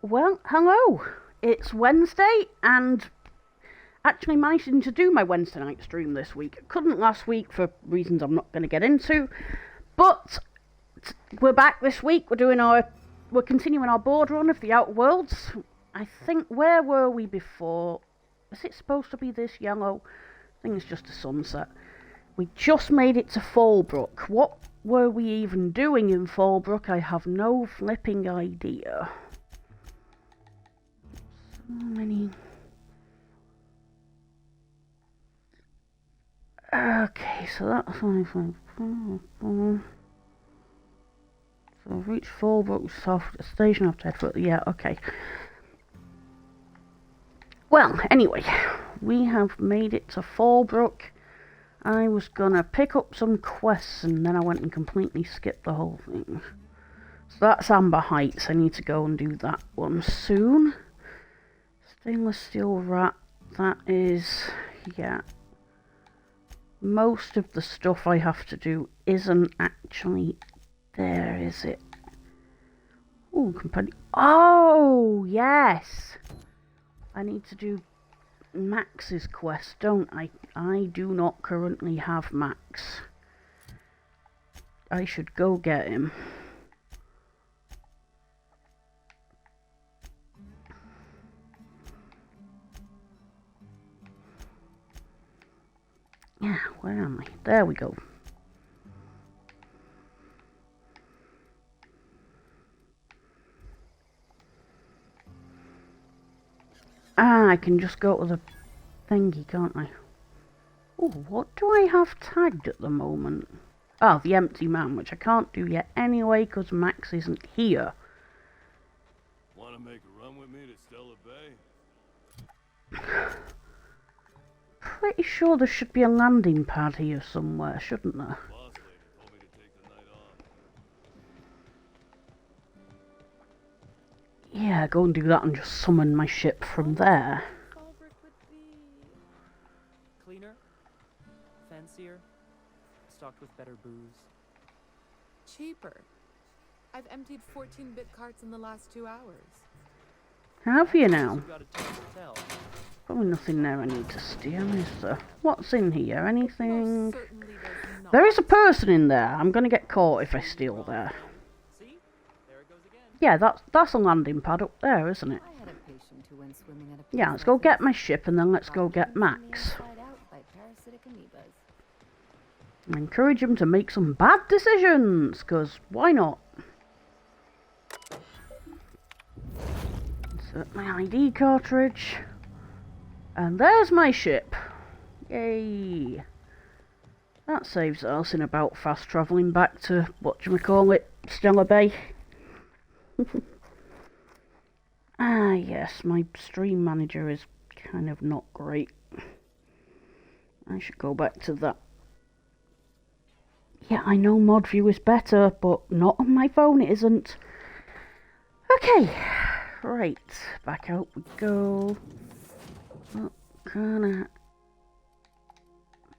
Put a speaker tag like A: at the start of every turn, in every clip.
A: Well, hello. It's Wednesday, and actually managing to do my Wednesday night stream this week. Couldn't last week for reasons I'm not going to get into, but we're back this week. We're continuing our board run of the Outer Worlds. I think, where were we before? Is it supposed to be this yellow? I think it's just a sunset. We just made it to Fallbrook. What were we even doing in Fallbrook? I have no flipping idea. So many. Okay, so that's 554. So I've reached Fallbrook South Station after Edward. Yeah, okay. Well, anyway, we have made it to Fallbrook. I was gonna pick up some quests and then I went and completely skipped the whole thing. So that's Amber Heights. I need to go and do that one soon. Stainless steel rat. That is, yeah. Most of the stuff I have to do isn't actually there, is it? Oh, company. Oh, yes. I need to do Max's quest, don't I? I do not currently have Max. I should go get him. Yeah, where am I? There we go. Ah, I can just go to the thingy, can't I? Oh, what do I have tagged at the moment? Oh, the empty man, which I can't do yet anyway, because Max isn't here.
B: Want to make a run with me to Stella Bay?
A: Pretty sure there should be a landing pad here somewhere, shouldn't there?
B: Boss lady told me to take the night off.
A: Yeah, go and do that and just summon my ship from there.
C: Fabric would be cleaner, fancier, stocked with better booze.
D: Cheaper. I've emptied 14-bit carts in the last 2 hours.
A: Have you now?
C: You've got a ton to tell.
A: Probably nothing there I need to steal, is there? What's in here? Anything?
D: Most certainly there's not.
A: There is a person in there. I'm gonna get caught if I steal there.
C: See? There it goes again.
A: Yeah, that's a landing pad up there, isn't it?
D: I had a patient who went swimming at a
A: Yeah, let's go get my ship and then let's go get Max. And encourage him to make some bad decisions, because why not? Insert my ID cartridge. And there's my ship. Yay. That saves us in about fast travelling back to, whatchamacallit, Stella Bay. Ah, yes, my stream manager is kind of not great. I should go back to that. Yeah, I know mod view is better, but not on my phone, it isn't. Okay, right, back out we go. Well, gonna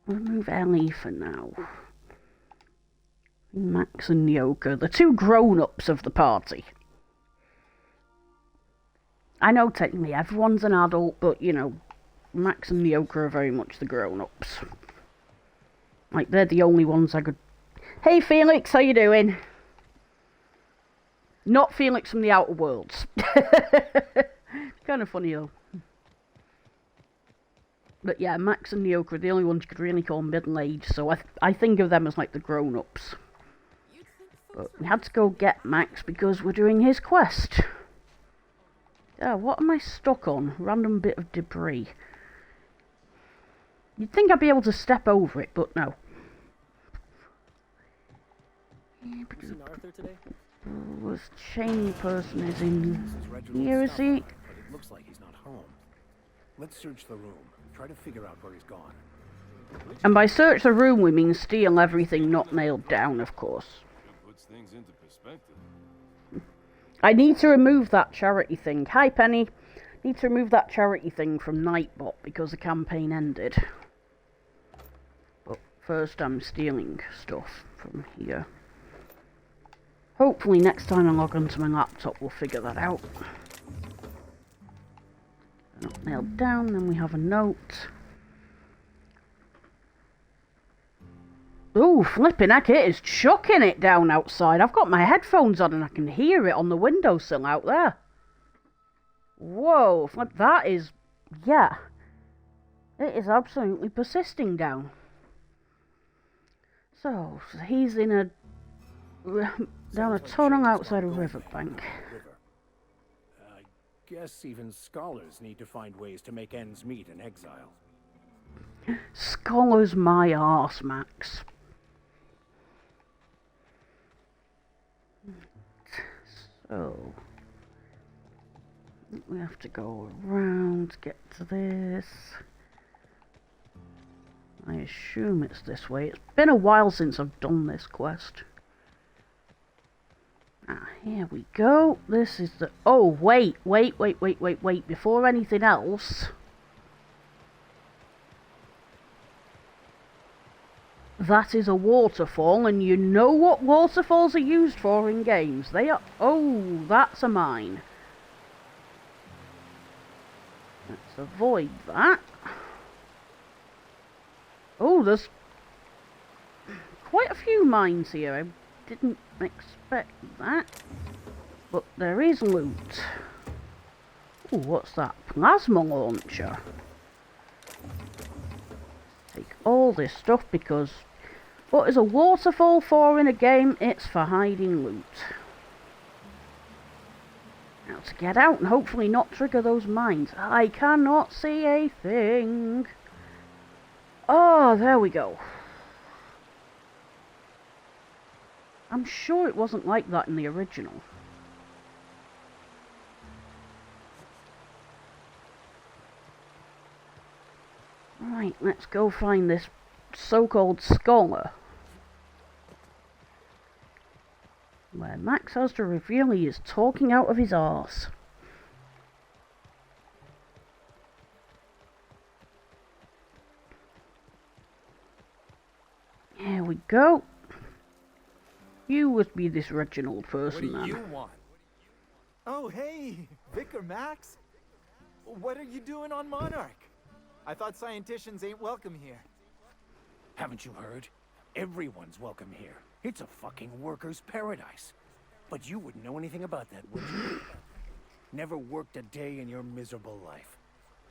A: remove Ellie for now. Max and Nyoka, the two grown-ups of the party. I know technically everyone's an adult, but you know, Max and Nyoka are very much the grown-ups. Like, they're the only ones I could... Hey Felix, how you doing? Not Felix from the Outer Worlds. Kind of funny though. But yeah, Max and Nyoka are the only ones you could really call middle-aged, so I think of them as like the grown-ups. But we had to go get Max because we're doing his quest. Yeah, what am I stuck on? Random bit of debris. You'd think I'd be able to step over it, but no.
C: Seen Arthur today?
A: This chain person is in here, is he?
E: But it looks like he's not home. Let's search the room. Try to figure out where he's gone.
A: And by search the room we mean steal everything not nailed down, of course.
B: It puts things into perspective.
A: I need to remove that charity thing. Hi Penny. Need to remove that charity thing from Nightbot because the campaign ended. But first I'm stealing stuff from here. Hopefully next time I log onto my laptop we'll figure that out. Not nailed down, then we have a note. Ooh, flipping heck, it is chucking it down outside. I've got my headphones on and I can hear it on the windowsill out there. Whoa, that is, yeah. It is absolutely persisting down. So he's in a, down a tunnel outside a riverbank.
E: I guess even scholars need to find ways to make ends meet in exile.
A: Scholars my arse, Max. So we have to go around to get to this. I assume it's this way. It's been a while since I've done this quest. Ah, here we go. This is the... Oh, wait. Before anything else... That is a waterfall, and you know what waterfalls are used for in games. They are... Oh, that's a mine. Let's avoid that. Oh, there's quite a few mines here. I didn't expect that. But there is loot. Oh, what's that? Plasma launcher. Take all this stuff because... What is a waterfall for in a game? It's for hiding loot. Now to get out and hopefully not trigger those mines. I cannot see a thing. Oh, there we go. I'm sure it wasn't like that in the original. Right, let's go find this so-called scholar. Where Max has to reveal he is talking out of his arse. Here we go. You must be this Reginald person,
F: What do
A: then.
F: you want? Oh, hey, Vicar Max. What are you doing on Monarch? I thought scienticians ain't welcome here.
E: Haven't you heard? Everyone's welcome here. It's a fucking worker's paradise. But you wouldn't know anything about that, would you? Never worked a day in your miserable life.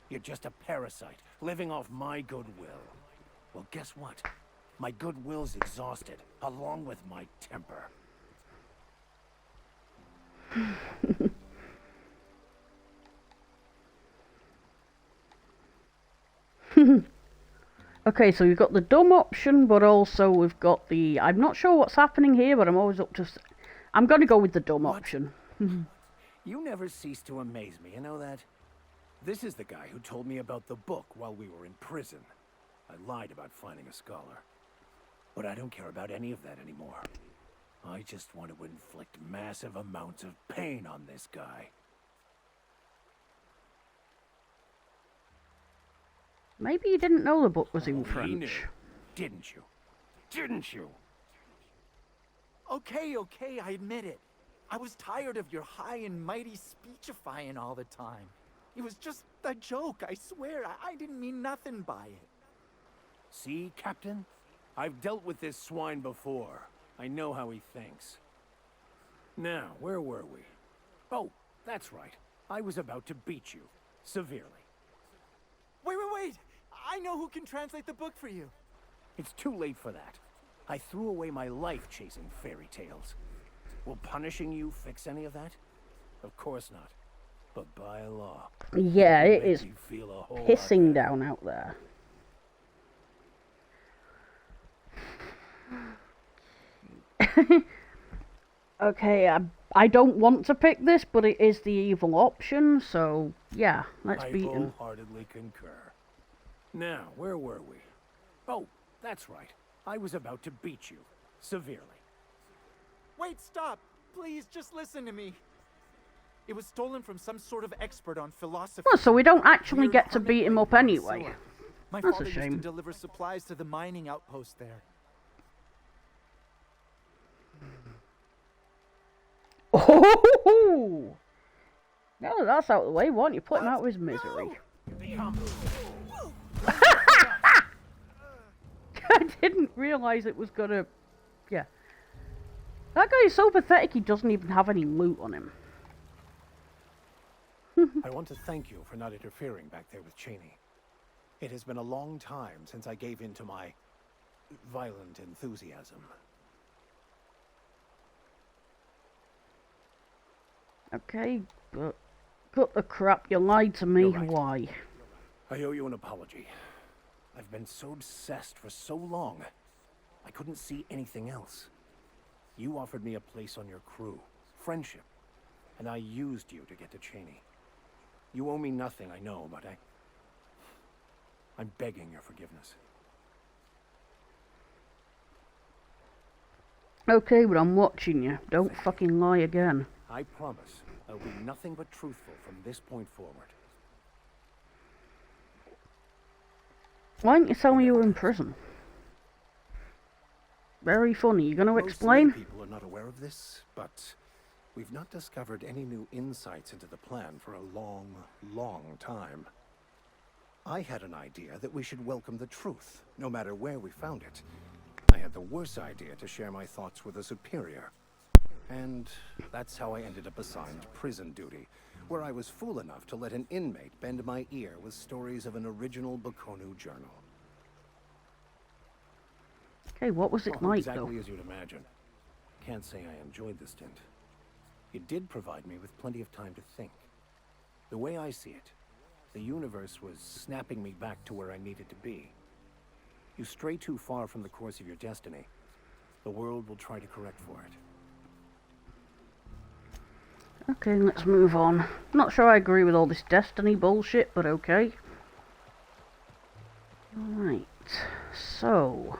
E: You're just a parasite, living off my goodwill. Well, guess what? My goodwill's exhausted, along with my temper.
A: Okay, so we've got the dumb option, but also we've got the... I'm not sure what's happening here, but I'm always up to... I'm going to go with the dumb option.
E: You never cease to amaze me, you know that? This is the guy who told me about the book while we were in prison. I lied about finding a scholar. But I don't care about any of that anymore. I just want to inflict massive amounts of pain on this guy.
A: Maybe you didn't know the book was in
E: He knew,
A: French.
E: didn't you? Didn't you?
F: Okay, I admit it. I was tired of your high and mighty speechifying all the time. It was just a joke, I swear. I didn't mean nothing by it.
E: See, Captain? I've dealt with this swine before. I know how he thinks. Now, where were we? Oh, that's right. I was about to beat you. Severely.
F: Wait! I know who can translate the book for you.
E: It's too late for that. I threw away my life chasing fairy tales. Will punishing you fix any of that? Of course not. But by law,
A: Yeah, it
E: make
A: is
E: me feel a whole lot
A: pissing
E: better.
A: down out there. Okay, I don't want to pick this, but it is the evil option, so yeah, let's
E: I
A: beat him.
E: wholeheartedly concur. Now, where were we? Oh, that's right. I was about to beat you. Severely.
F: Wait, stop! Please, just listen to me. It was stolen from some sort of expert on philosophy.
A: Well, so we don't actually
F: We're
A: get to beat him up
F: permanently
A: anyway.
F: sewer. My
A: That's a
F: father used
A: shame.
F: to deliver supplies to the mining outpost there.
A: Oh! No, that's out of the way. Why don't you put him out of his misery? I didn't realise it was gonna... Yeah. That guy is so pathetic he doesn't even have any loot on him.
E: I want to thank you for not interfering back there with Cheney. It has been a long time since I gave in to my violent enthusiasm.
A: Okay, but... Cut the crap, you lied to me.
E: You're right.
A: Why?
E: I owe you an apology. I've been so obsessed for so long, I couldn't see anything else. You offered me a place on your crew, friendship, and I used you to get to Cheney. You owe me nothing, I know, but I'm begging your forgiveness.
A: Okay, but I'm watching you. Don't fucking lie again.
E: I promise I'll be nothing but truthful from this point forward.
A: Why didn't you tell me you were in prison? Very funny. You gonna explain?
E: Most people are not aware of this, but we've not discovered any new insights into the plan for a long, long time. I had an idea that we should welcome the truth, no matter where we found it. I had the worse idea to share my thoughts with a superior. And that's how I ended up assigned prison duty, where I was fool enough to let an inmate bend my ear with stories of an original Baconu journal.
A: Okay, what was it like,
E: exactly
A: though?
E: as you'd imagine. Can't say I enjoyed the stint. It did provide me with plenty of time to think. The way I see it, the universe was snapping me back to where I needed to be. You stray too far from the course of your destiny, the world will try to correct for it.
A: Okay, let's move on. Not sure I agree with all this destiny bullshit, but okay. Alright, so...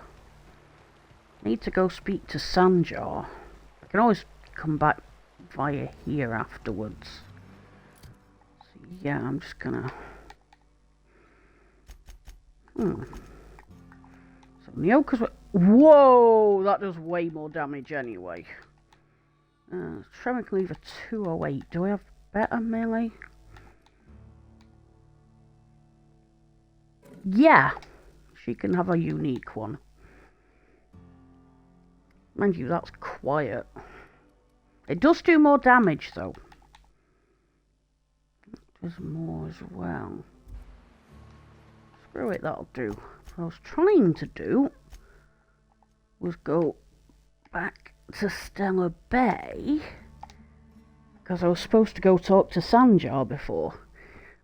A: need to go speak to Sanjar. I can always come back via here afterwards. So yeah, I'm just gonna... So Nyoka's... Whoa! That does way more damage anyway. Tremor Cleaver 208. Do I have better melee? Yeah! She can have a unique one. Mind you, that's quiet. It does do more damage, though. It does more as well. Screw it, that'll do. What I was trying to do was go back to Stella Bay, because I was supposed to go talk to Sanjar before.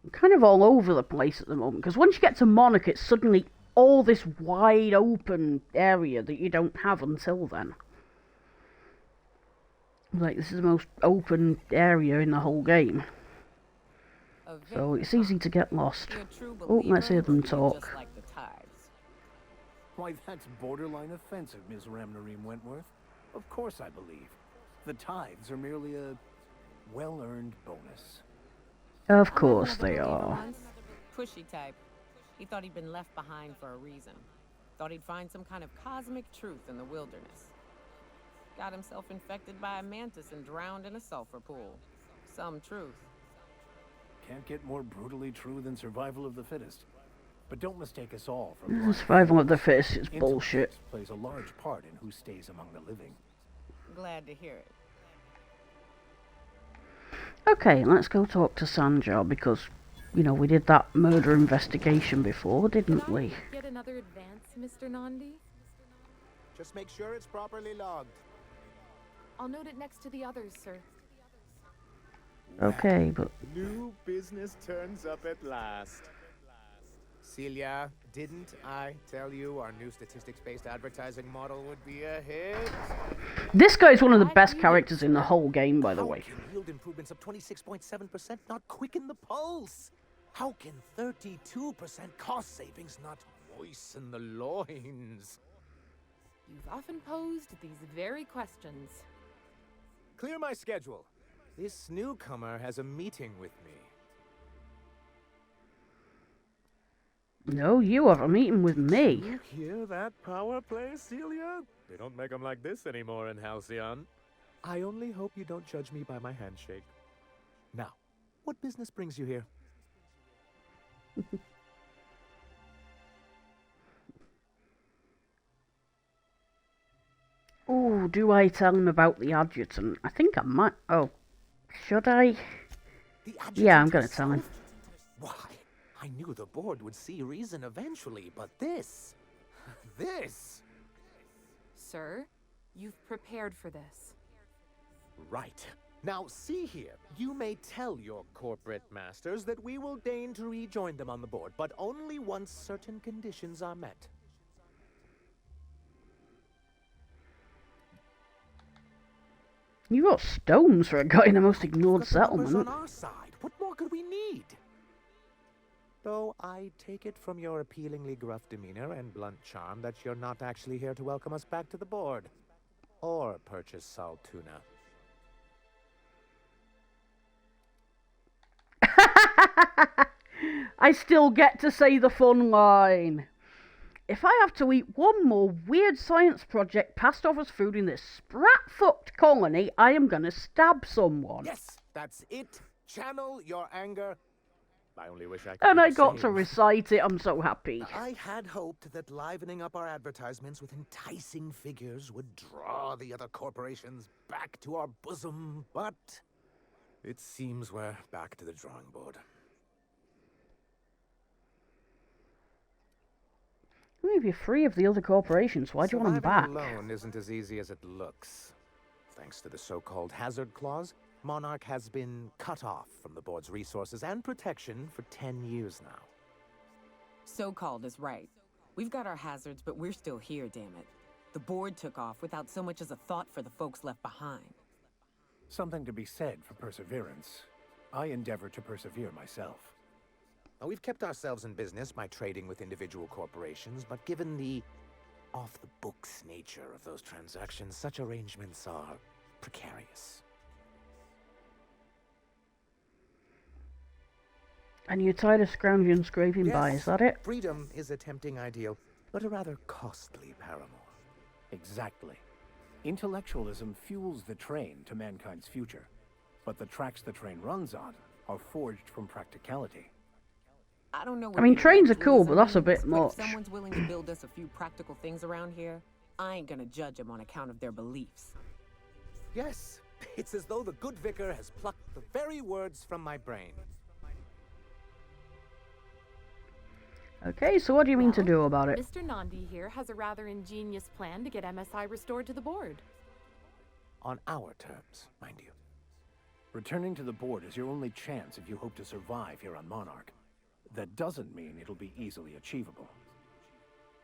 A: I'm kind of all over the place at the moment, because once you get to Monarch, it's suddenly all this wide open area that you don't have until then. Like, this is the most open area in the whole game. So it's easy to get lost. Oh, let's hear them talk.
E: Why, that's borderline offensive, Ms. Ramnareem Wentworth. Of course I believe. The tithes are merely a well-earned bonus.
A: Of course they are.
G: Pushy type. He thought he'd been left behind for a reason. Thought he'd find some kind of cosmic truth in the wilderness. Got himself infected by a mantis and drowned in a sulfur pool. Some truth.
E: Can't get more brutally true than survival of the fittest. But don't mistake us all for
A: The survival of the fittest is bullshit.
E: Intelligence plays a large part in who stays among the living.
G: Glad to hear it.
A: Okay, let's go talk to Sanjar, because, you know, we did that murder investigation before, didn't we?
D: Get another advance, Mr. Nandi?
F: Just make sure it's properly logged.
D: I'll note it next to the others, sir.
A: Okay, but...
H: New business turns up at last. Celia, didn't I tell you our new statistics-based advertising model would be a hit?
A: This guy's one of the best characters in the whole game, by the way.
F: How can yield improvements of 26.7% not quicken the pulse? How can 32% cost savings not
H: Moisten the loins.
D: You've often posed these very questions.
H: Clear my schedule. This newcomer has a meeting with me.
A: No, you have a meeting with me.
H: You hear that power play, Celia? They don't make them like this anymore in Halcyon. I only hope you don't judge me by my handshake. Now, What business brings you here?
A: Oh, do I tell him about the adjutant? I think I might. Oh, should I? Yeah, I'm gonna tell him.
H: Why, I knew the board would see reason eventually, but this... this...
D: Sir, you've prepared for this.
H: Right. Now, see here. You may tell your corporate masters that we will deign to rejoin them on the board, but only once certain conditions are met.
A: You got stones for a guy in the most ignored
H: Got the numbers
A: settlement.
H: on our side. What more could we need? Though I take it from your appealingly gruff demeanor and blunt charm that you're not actually here to welcome us back to the board. Or purchase salt tuna.
A: I still get to say the fun line. If I have to eat one more weird science project passed off as food in this sprat-fucked colony, I am gonna stab someone.
H: Yes, that's it. Channel your anger. I only wish I could.
A: And
H: do
A: I
H: the
A: got to
H: same.
A: recite it, I'm so happy.
H: I had hoped that livening up our advertisements with enticing figures would draw the other corporations back to our bosom, but it seems we're back to the drawing board.
A: If you're free of the other corporations, why do you want them back?
H: Surviving alone isn't as easy as it looks. Thanks to the so-called hazard clause, Monarch has been cut off from the board's resources and protection for 10 years now.
G: So-called is right. We've got our hazards, but we're still here, damn it. The board took off without so much as a thought for the folks left behind.
E: Something to be said for perseverance. I endeavor to persevere myself.
H: Now, we've kept ourselves in business by trading with individual corporations, but given the off-the-books nature of those transactions, such arrangements are precarious.
A: And you're tired of scrounging and scraping by, is that it?
H: Freedom is a tempting ideal, but a rather costly paramour.
E: Exactly. Intellectualism fuels the train to mankind's future, but the tracks the train runs on are forged from practicality.
G: I don't know.
A: I mean, trains are cool, but that's a
G: means,
A: bit
G: but
A: much.
G: If someone's willing to build us a few practical things around here, I ain't gonna judge them on account of their beliefs.
H: Yes, it's as though the good vicar has plucked the very words from my brain.
A: Okay, so what do you mean to do about it?
D: Mr. Nandi here has a rather ingenious plan to get MSI restored to the board.
H: On our terms, mind you.
E: Returning to the board is your only chance if you hope to survive here on Monarch. That doesn't mean it'll be easily achievable.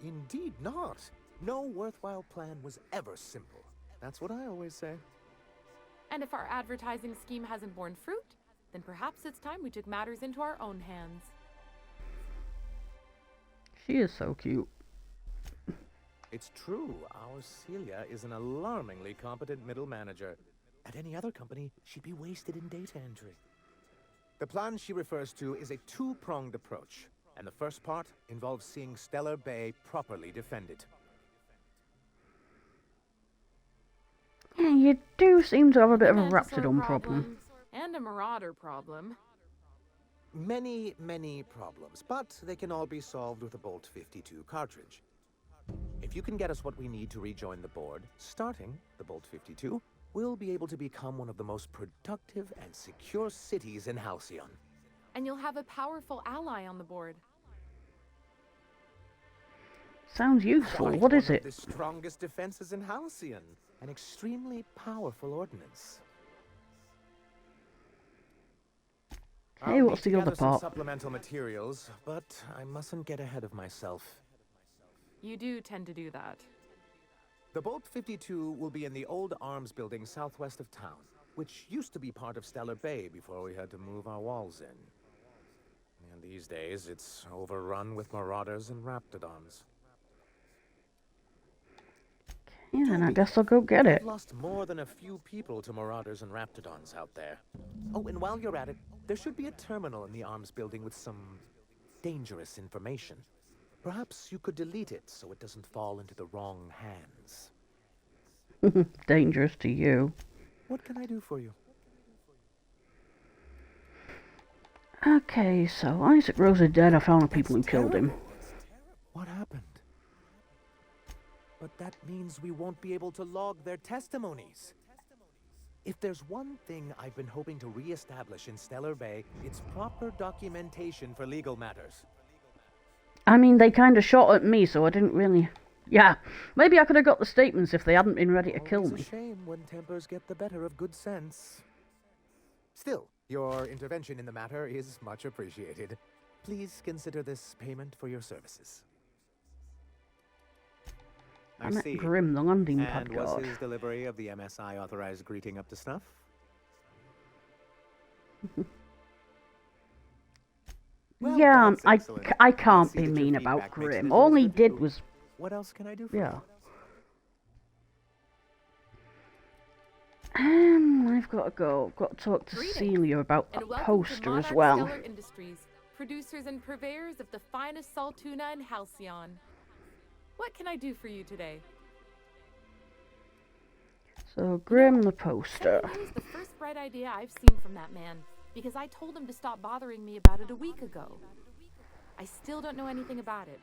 H: Indeed not. No worthwhile plan was ever simple. That's what I always say.
D: And if our advertising scheme hasn't borne fruit, then perhaps it's time we took matters into our own hands.
A: She is so cute.
H: It's true, our Celia is an alarmingly competent middle manager. At any other company, she'd be wasted in data entry. The plan she refers to is a two-pronged approach, and the first part involves seeing Stellar Bay properly defended.
A: Yeah, you do seem to have a bit of a
D: Mantisaur
A: Raptidon problem.
D: And a Marauder problem.
H: Many, many problems, but they can all be solved with a Bolt 52 cartridge. If you can get us what we need to rejoin the board, starting the Bolt 52, we'll be able to become one of the most productive and secure cities in Halcyon.
D: And you'll have a powerful ally on the board.
A: Sounds useful.
H: Quite
A: What is
H: one
A: it?
H: of the strongest defenses in Halcyon. An extremely powerful ordnance.
A: Hey,
H: I'll
A: what's
H: need
A: the
H: to
A: other
H: gather some
A: part?
H: supplemental materials, but I mustn't get ahead of myself.
D: You do tend to do that.
H: The Bolt 52 will be in the old arms building southwest of town, which used to be part of Stellar Bay before we had to move our walls in. And these days, it's overrun with marauders and raptidons.
A: Yeah, then I guess I'll go get it.
H: We've lost more than a few people to marauders and raptidons out there. Oh, and while you're at it, there should be a terminal in the arms building with some dangerous information. Perhaps you could delete it so it doesn't fall into the wrong hands.
A: Dangerous to you.
H: What can I do for you?
A: Okay, so Isaac Rose is dead. I found the people who killed him.
H: What happened? But that means we won't be able to log their testimonies. If there's one thing I've been hoping to re-establish in Stellar Bay, it's proper documentation for legal matters.
A: I mean, they kind of shot at me, so I didn't really... Yeah, maybe I could have got the statements if they hadn't been ready to kill
H: Always
A: me.
H: a shame when tempers get the better of good sense. Still, your intervention in the matter is much appreciated. Please consider this payment for your services.
A: I met Grim, the landing pad
H: And was
A: guard.
H: his delivery of the MSI authorized greeting up to snuff? Well,
A: Yeah,
H: that's
A: I
H: excellent.
A: can't
H: See
A: be
H: that your
A: mean about
H: feedback makes a
A: Grim.
H: difference
A: All he
H: with
A: did
H: you.
A: was...
H: What else can I do for
A: Yeah.
H: you?
A: I've got to go. I've got to talk to
D: Greetings,
A: Celia about
D: and
A: that
D: welcome
A: poster
D: to
A: as
D: Monarch
A: well.
D: Stellar Industries, producers and purveyors of the finest salt tuna in Halcyon. What can I do for you today?
A: So, Grim the
D: Something
A: poster.
D: new is the first bright idea I've seen from that man, because I told him to stop bothering me about it a week ago. I still don't know anything about it,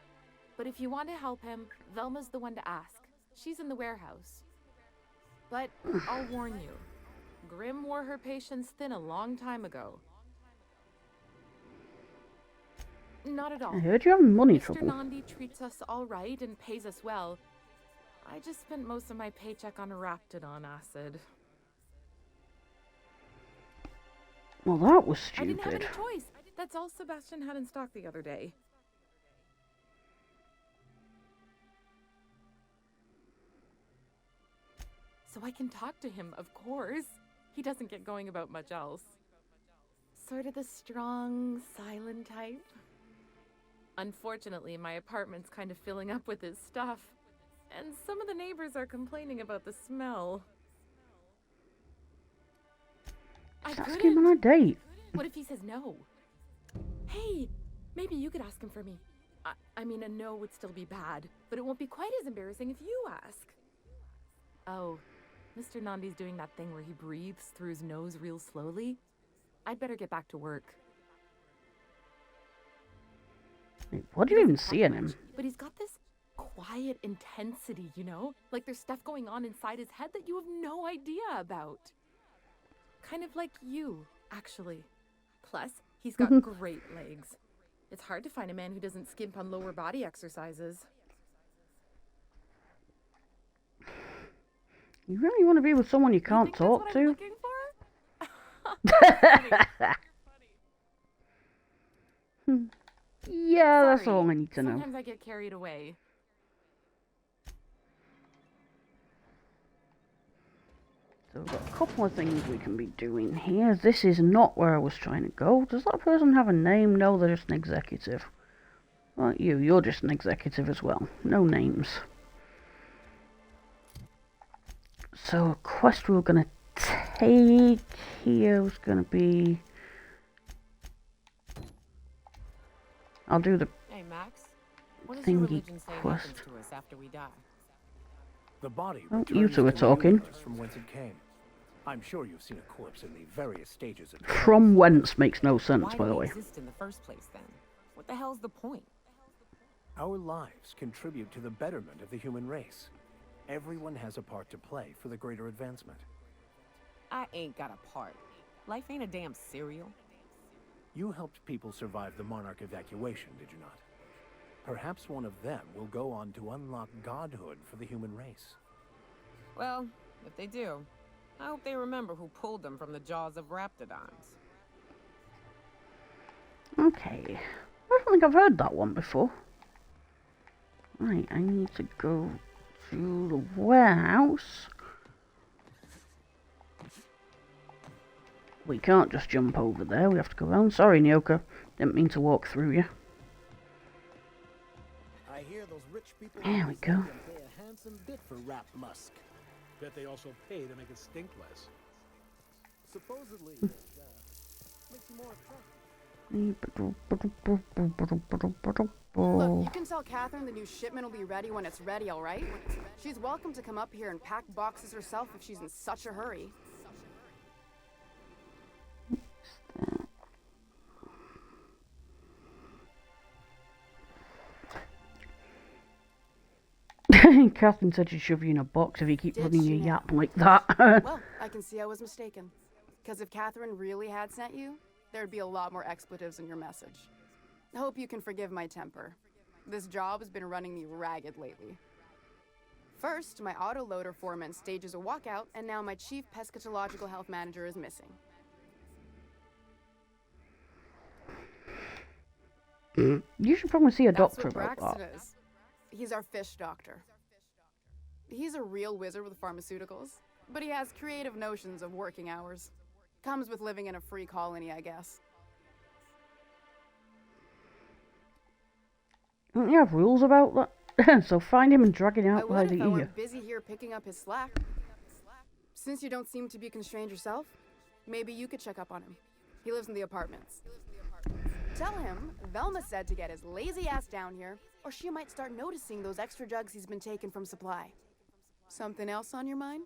D: but if you want to help him, Velma's the one to ask. She's in the warehouse. But I'll warn you, Grim wore her patience thin a long time ago. Not at all.
A: I heard you having money
D: Mr.
A: trouble.
D: Nandi treats us all right and pays us well. I just spent most of my paycheck on Raptidon acid.
A: Well, that was
D: I didn't have
A: stupid.
D: any choice. That's all Sebastian had in stock the other day. So I can talk to him, of course. He doesn't get going about much else. Sort of the strong, silent type. Unfortunately, my apartment's kind of filling up with his stuff. And some of the neighbors are complaining about the smell. I
A: Just ask
D: couldn't.
A: him on a date.
D: What if he says no? Hey, maybe you could ask him for me. I mean, a no would still be bad, but it won't be quite as embarrassing if you ask. Oh, Mr. Nandi's doing that thing where he breathes through his nose real slowly. I'd better get back to work.
A: Wait, what do you even see in him?
D: But he's got this quiet intensity, you know? Like there's stuff going on inside his head that you have no idea about. Kind of like you, actually. Plus, he's got great legs. It's hard to find a man who doesn't skimp on lower body exercises.
A: You really want to be with someone you
D: You
A: can't
D: think
A: talk
D: that's what I'm
A: to?
D: looking for?
A: Yeah, that's
D: Sorry,
A: all I need to know.
D: Sometimes I get carried away.
A: So we've got a couple of things we can be doing here. This is not where I was trying to go. Does that person have a name? No, they're just an executive. Well, you're just an executive as well. No names. So a quest we were going to take here was going to be... I'll do the
G: Hey, Max. What does your
A: thingy
G: religion say
A: quest.
G: happens to us after we die?
E: The body
A: Oh,
E: returns
A: you two are
E: to the
A: talking.
E: universe from whence it came. I'm sure you've seen a corpse in the various stages of decay.
A: From whence makes no sense,
G: Why
A: by
G: do
A: the
G: we
A: way.
G: exist in the first place, then? What the hell's the point?
E: Our lives contribute to the betterment of the human race. Everyone has a part to play for the greater advancement.
G: I ain't got a part. Life ain't a damn cereal.
E: You helped people survive the Monarch evacuation, did you not? Perhaps one of them will go on to unlock godhood for the human race.
G: Well, if they do, I hope they remember who pulled them from the jaws of Raptidons.
A: Okay. I don't think I've heard that one before. Right, I need to go to the warehouse. We can't just jump over there, we have to go around. Sorry, Nyoka. Didn't mean to walk through you.
I: I hear those rich people
A: There we go.
I: pay a handsome bit for wrapped musk.
J: Bet they also pay to make it stink less.
I: Supposedly, it makes you more attractive.
K: Look, you can tell Catherine the new shipment will be ready when it's ready, all right? She's welcome to come up here and pack boxes herself if she's in such a hurry.
A: Catherine said she'd shove you in a box if you keep
K: Did
A: running
K: she
A: your
K: now?
A: yap like that.
K: Well, I can see I was mistaken. Because if Catherine really had sent you, there'd be a lot more expletives in your message. I hope you can forgive my temper. This job has been running me ragged lately. First, my autoloader foreman stages a walkout, and now my chief pescatological health manager is missing.
A: You should probably see a
K: That's
A: doctor
K: what
A: about
K: Braxton
A: that.
K: is. He's our fish doctor. He's a real wizard with pharmaceuticals, but he has creative notions of working hours. Comes with living in a free colony, I guess.
A: Don't you have rules about that? So find him and drag him
K: I
A: out by
K: would
A: the
K: if I
A: ear.
K: weren't busy here picking up his slack. Since you don't seem to be constrained yourself, maybe you could check up on him. He lives in the apartments. Tell him Velma said to get his lazy ass down here, or she might start noticing those extra jugs he's been taking from supply. Something else on your mind?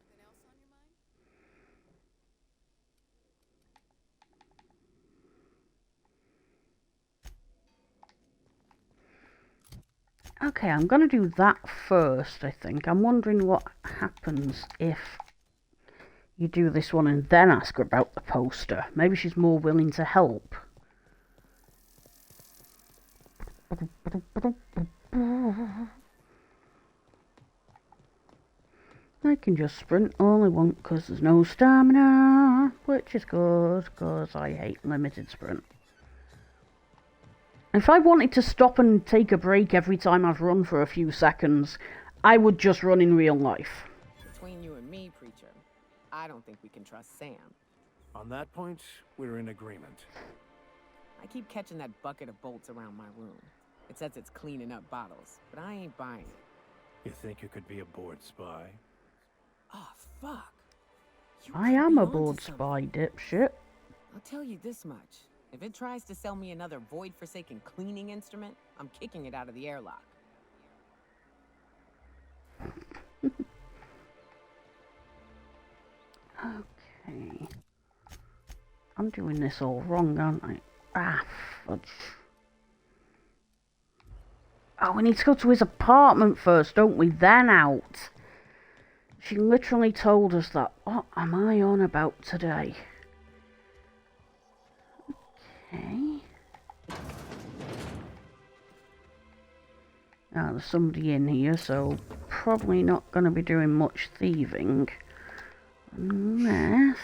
A: Okay, I'm gonna do that first, I think. I'm wondering what happens if you do this one and then ask her about the poster. Maybe she's more willing to help. I can just sprint all I want because there's no stamina, which is good because I hate limited sprint. If I wanted to stop and take a break every time I've run for a few seconds, I would just run in real life.
G: Between you and me, Preacher, I don't think we can trust Sam.
E: On that point, we're in agreement.
G: I keep catching that bucket of bolts around my room. It says it's cleaning up bottles, but I ain't buying it.
E: You think you could be a bored spy?
G: Oh, fuck. You
A: I
G: could
A: am
G: be
A: a
G: onto
A: bored
G: something.
A: spy, dipshit.
G: I'll tell you this much. If it tries to sell me another void-forsaken cleaning instrument, I'm kicking it out of the airlock.
A: Okay. I'm doing this all wrong, aren't I? Ah, fudge. Oh, we need to go to his apartment first, don't we? Then out. She literally told us that. What am I on about today? Okay. Ah, there's somebody in here, so probably not going to be doing much thieving. Unless...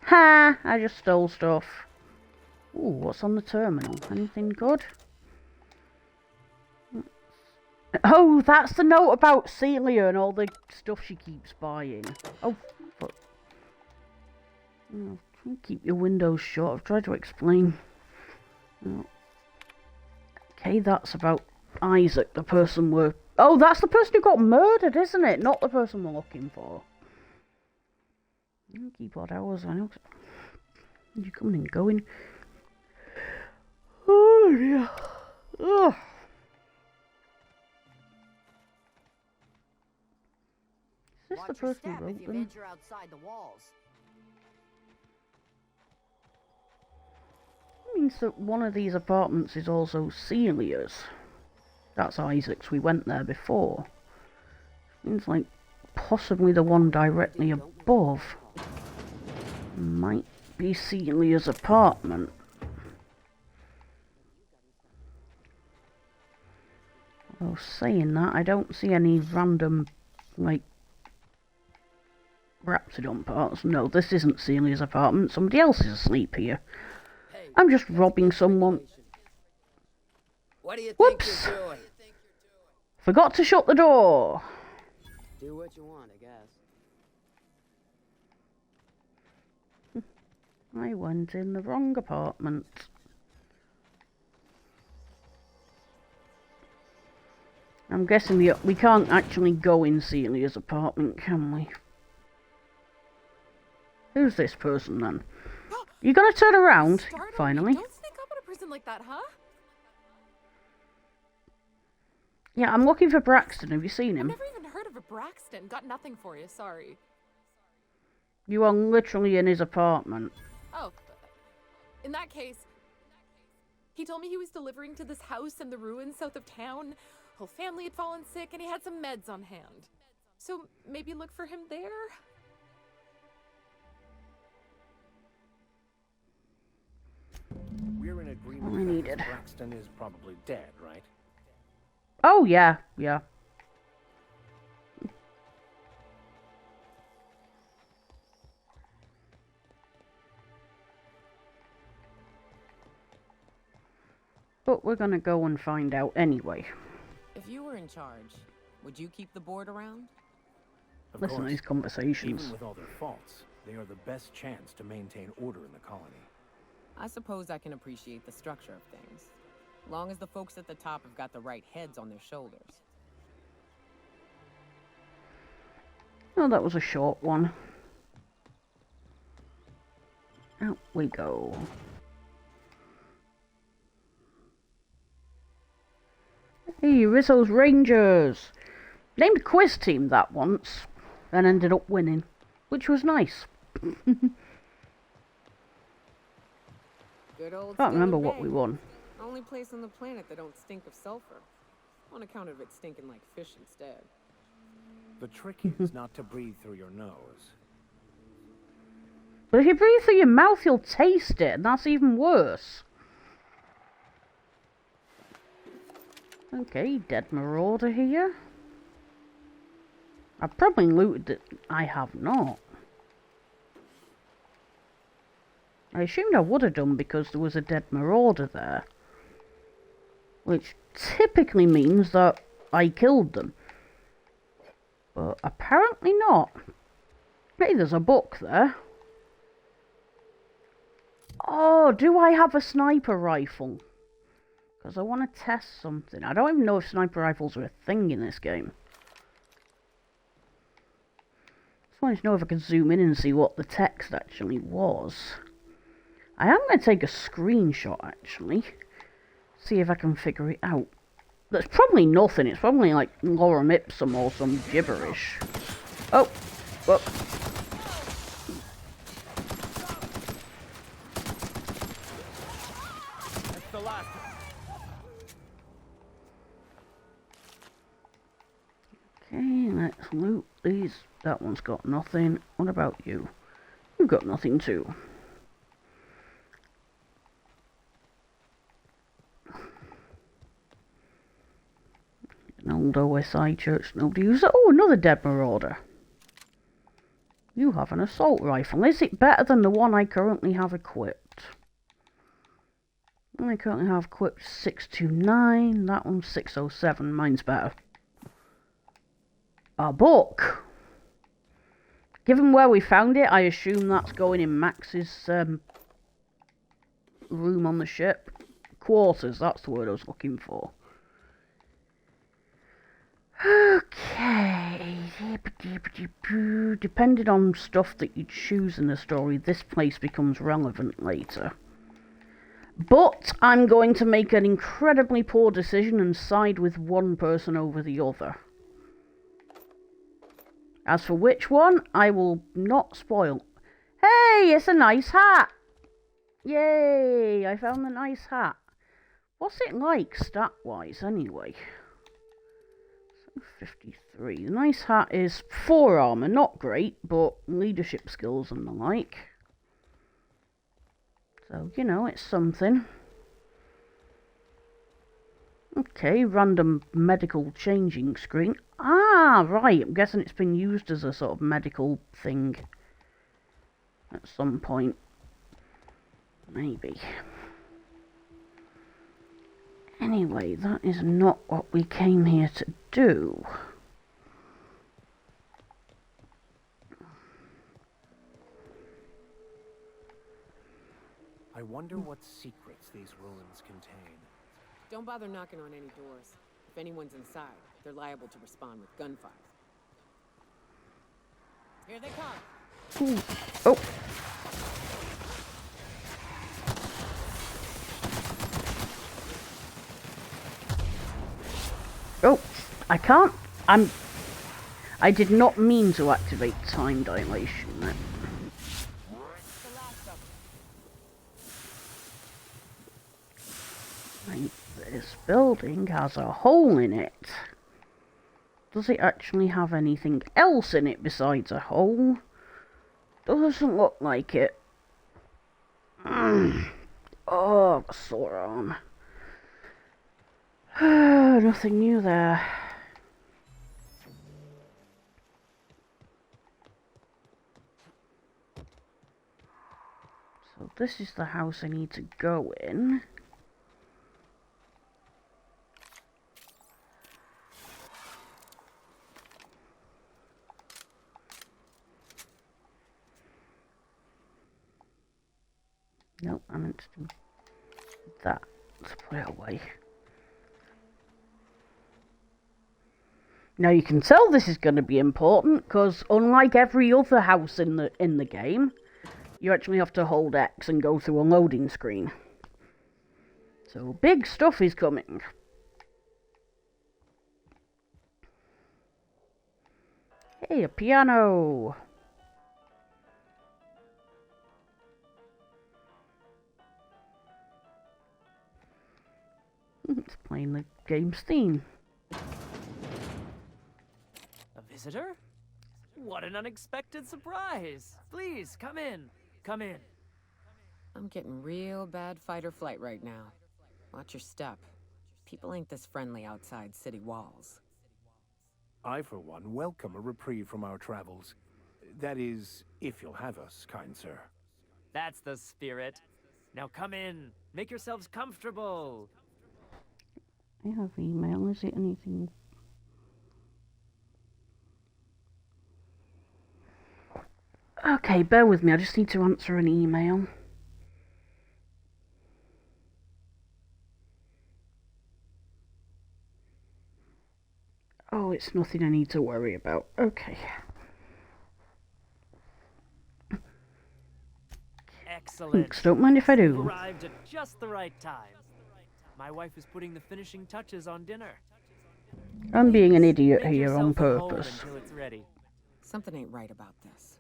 A: Ha! I just stole stuff. Ooh, what's on the terminal? Anything good? Oh, that's the note about Celia and all the stuff she keeps buying. Oh, fuck. Oh, keep your windows shut. I've tried to explain. Oh. Okay, that's about Isaac, the person we're... Oh, that's the person who got murdered, isn't it? Not the person we're looking for. Keep odd hours, I know. You coming and going? Oh, dear. Ugh. Is this the person who wrote them?
L: Outside the walls.
A: That means that one of these apartments is also Celia's. That's Isaac's. We went there before. Seems like possibly the one directly above might be Celia's apartment. Although saying that, I don't see any random, like, Raptidon parts. No, this isn't Celia's apartment. Somebody else is asleep here. I'm just robbing someone.
L: What do you think
A: Whoops!
L: you're doing?
A: Forgot to shut the door.
L: Do what you want, I guess.
A: I went in the wrong apartment. I'm guessing we can't actually go in Celia's apartment, can we? Who's this person then? You gonna turn around, finally?
D: Don't sneak up on a person like that, huh?
A: Yeah, I'm looking for Braxton. Have you seen him?
D: I've never even heard of a Braxton. Got nothing for you, sorry.
A: You are literally in his apartment.
D: Oh, in that case, he told me he was delivering to this house in the ruins south of town. whole family had fallen sick and he had some meds on hand. So maybe look for him there?
E: We're in agreement
A: I
E: that
A: needed.
E: Braxton is probably dead, right?
A: Oh, yeah, yeah. But we're gonna go and find out anyway.
G: If you were in charge, would you keep the board around?
E: Of
A: Listen to
E: course.
A: these conversations.
E: Even with all their faults, they are the best chance to maintain order in the colony.
G: I suppose I can appreciate the structure of things, long as the folks at the top have got the right heads on their shoulders.
A: Oh, that was a short one. Out we go. Hey, Rizzo's Rangers! Named a quiz team that once, and ended up winning, which was nice.
G: Good old
A: Can't remember
G: Stellar
A: what
G: Bay.
A: we won.
G: Only place on the planet that don't stink of sulfur. On account of it stinking like fish instead.
E: The trick is not to breathe through your nose.
A: But if you breathe through your mouth, you'll taste it, and that's even worse. Okay, dead marauder here. I've probably looted it. I have not. I assumed I would have done because there was a dead marauder there. Which typically means that I killed them. But apparently not. Hey, there's a book there. Oh, do I have a sniper rifle? Because I want to test something. I don't even know if sniper rifles are a thing in this game. Just wanted to know if I could zoom in and see what the text actually was. I am going to take a screenshot, actually. See if I can figure it out. That's probably nothing. It's probably like lorem ipsum or some gibberish. Oh, whoop.
E: That's the last.
A: Okay, let's loot these. That one's got nothing. What about you? You've got nothing too. An old OSI church nobody uses. Oh, another dead marauder. You have an assault rifle. Is it better than the one I currently have equipped? I currently have equipped 629. That one's 607. Mine's better. A book. Given where we found it, I assume that's going in Max's room on the ship. Quarters, that's the word I was looking for. Okay. Depending on stuff that you choose in the story, this place becomes relevant later. But I'm going to make an incredibly poor decision and side with one person over the other. As for which one, I will not spoil. Hey, it's a nice hat! Yay, I found a nice hat. What's it like stat-wise, anyway? 53. The nice hat is 4 armor, not great, but leadership skills and the like. So, you know, it's something. Okay, random medical changing screen. Ah, right, I'm guessing it's been used as a sort of medical thing at some point. Maybe. Anyway, that is not what we came here to do.
E: I wonder what secrets these ruins contain.
G: Don't bother knocking on any doors. If anyone's inside, they're liable to respond with gunfire. Here they come.
A: Ooh. Oh. Oh, I can't. I did not mean to activate time dilation then. Right This building has a hole in it. Does it actually have anything else in it besides a hole? Doesn't look like it. Oh, sore arm. Nothing new there. So this is the house I need to go in. Nope, I meant to do that. Let's put it away. Now you can tell this is going to be important because unlike every other house in the game, you actually have to hold X and go through a loading screen. So big stuff is coming. Hey, a piano. It's playing the game's theme.
C: A visitor? What an unexpected surprise! Please, come in. Come in.
G: I'm getting real bad fight or flight right now. Watch your step. People ain't this friendly outside city walls.
E: I, for one, welcome a reprieve from our travels. That is, if you'll have us, kind sir.
C: That's the spirit. Now come in. Make yourselves comfortable.
A: I have email. Is it anything? Okay, bear with me. I just need to answer an email. Oh, it's nothing I need to worry about. Okay.
C: Excellent.
A: Thanks, don't mind if I
C: You
A: do.
C: arrived at just the right time. My wife is putting the finishing touches on dinner.
A: I'm being an idiot
C: Make
A: here on
C: yourself at home
A: purpose.
C: until it's ready.
G: Something ain't right about this.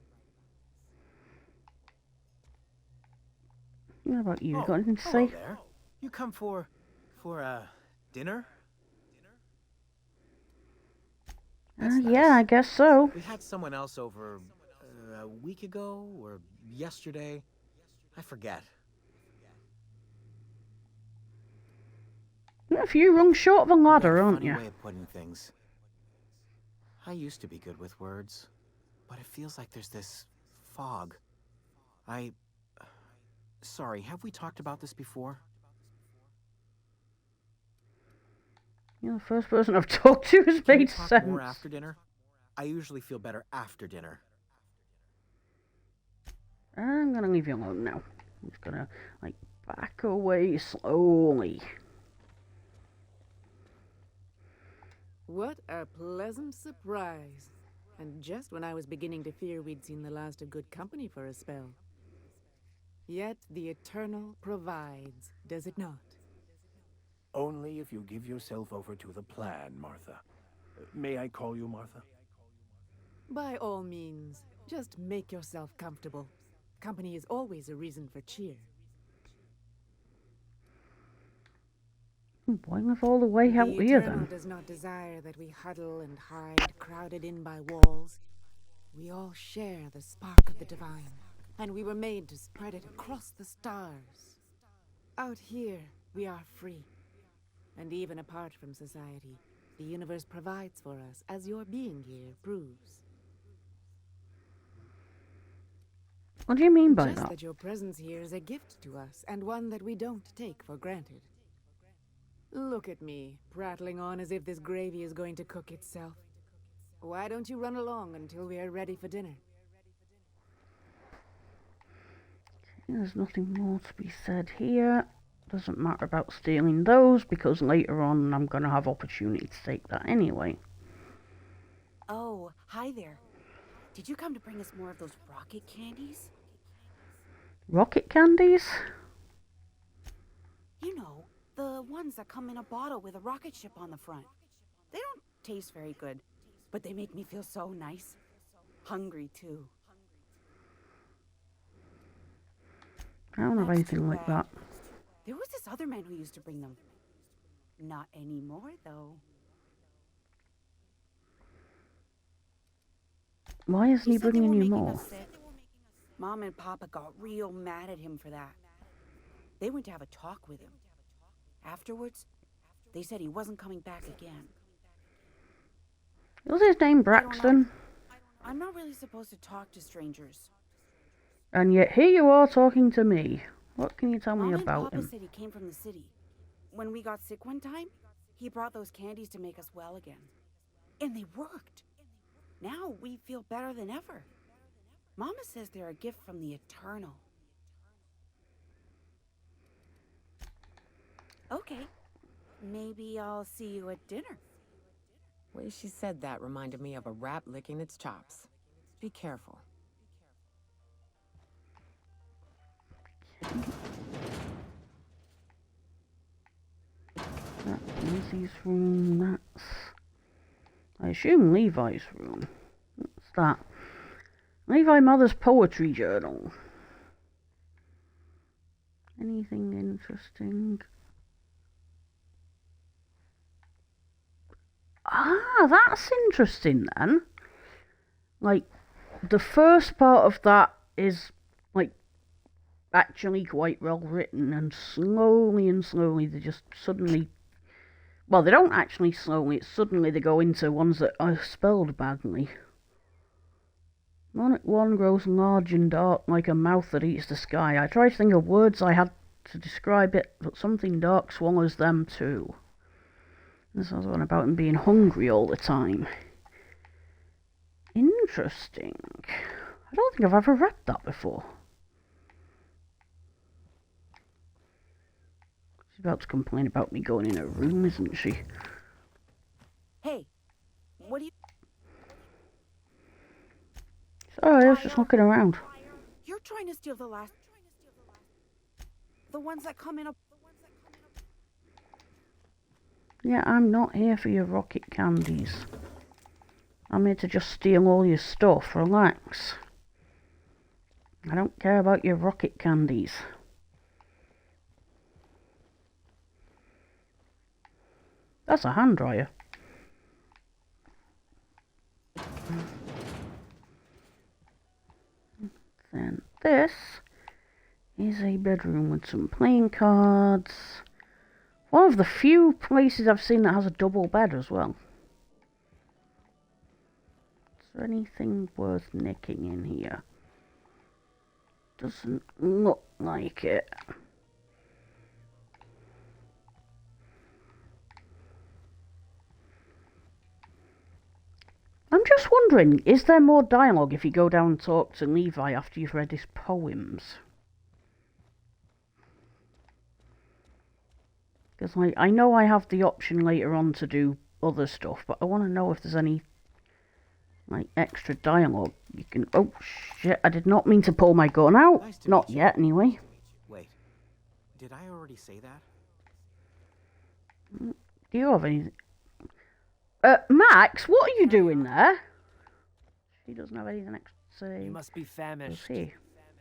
A: What about you?
F: Oh,
A: Got anything to
F: hello
A: say?
F: there. You come for dinner? That's
A: Yeah, I
F: nice.
A: guess so.
F: We had someone else over a week ago or yesterday. I forget.
A: You're a few rungs short of a ladder,
F: You got a
A: aren't
F: funny
A: you?
F: way of putting things. I used to be good with words, but it feels like there's this fog. Sorry, have we talked about this before?
A: You're the first person I've talked to who's
F: Can we
A: made
F: talk
A: sense.
F: more after dinner? I usually feel better after dinner.
A: I'm gonna leave you alone now. I'm just gonna, like, back away slowly.
M: What a pleasant surprise. And just when I was beginning to fear we'd seen the last of good company for a spell. Yet the Eternal provides, does it not?
E: Only if you give yourself over to the plan, Martha. May I call you Martha?
M: By all means, just make yourself comfortable. Company is always a reason for cheer.
A: Why live all the way out
M: The
A: here
M: Eternal
A: then?
M: does not desire that we huddle and hide, crowded in by walls. We all share the spark of the divine, and we were made to spread it across the stars. Out here, we are free. And even apart from society, the universe provides for us, as your being here proves.
A: What do you mean by
M: Just
A: that?
M: that your presence here is a gift to us, and one that we don't take for granted. Look at me, prattling on as if this gravy is going to cook itself. Why don't you run along until we are ready for dinner?
A: There's nothing more to be said here. Doesn't matter about stealing those, because later on I'm gonna have opportunity to take that anyway.
N: Oh, hi there. Did you come to bring us more of those rocket candies?
A: Rocket candies?
N: You know, the ones that come in a bottle with a rocket ship on the front. They don't taste very good, but they make me feel so nice. Hungry, too.
A: I don't have
N: That's
A: anything
N: too
A: like
N: bad.
A: that.
N: There was this other man who used to bring them. Not anymore, though.
A: Why isn't he
N: He said they
A: bringing
N: were
A: you
N: making
A: more?
N: us sick. Mom and Papa got real mad at him for that. They went to have a talk with him. Afterwards, they said he wasn't coming back again.
A: Was his name Braxton?
N: I'm not really supposed to talk to strangers.
A: And yet here you are talking to me. What can you tell me
N: Mom
A: about
N: and Papa
A: him?
N: said he came from the city. When we got sick one time, he brought those candies to make us well again. And they worked. Now we feel better than ever. Mama says they're a gift from the Eternal. Okay. Maybe I'll see you at dinner.
G: The way she said that reminded me of a rat licking its chops. Be careful.
A: That's Lizzie's room. That's, I assume, Levi's room. What's that? Levi Mother's poetry journal. Anything interesting? Ah, that's interesting then. Like, the first part of that is, like, actually quite well written, and slowly they just suddenly... Well, they don't actually slowly, it's suddenly they go into ones that are spelled badly. Monarch 1 grows large and dark like a mouth that eats the sky. I tried to think of words I had to describe it, but something dark swallows them too. This was one about him being hungry all the time. Interesting. I don't think I've ever read that before. She's about to complain about me going in her room, isn't she?
N: Hey, what do you...
A: Sorry, I was just looking around.
N: You're trying to steal the last... The ones that come in a...
A: Yeah, I'm not here for your rocket candies. I'm here to just steal all your stuff. Relax. I don't care about your rocket candies. That's a hand dryer. Then this is a bedroom with some playing cards. One of the few places I've seen that has a double bed as well. Is there anything worth nicking in here? Doesn't look like it. I'm just wondering, is there more dialogue if you go down and talk to Levi after you've read his poems? Because, like, I know I have the option later on to do other stuff, but I want to know if there's any, like, extra dialogue you can... Oh, shit, I did not mean to pull my gun out.
F: Nice to
A: Not
F: meet you.
A: yet, anyway.
F: Wait, did I already say that?
A: Do you have anything? Max, what are you doing there? She doesn't have anything extra to say.
C: You must be famished.
A: Does he?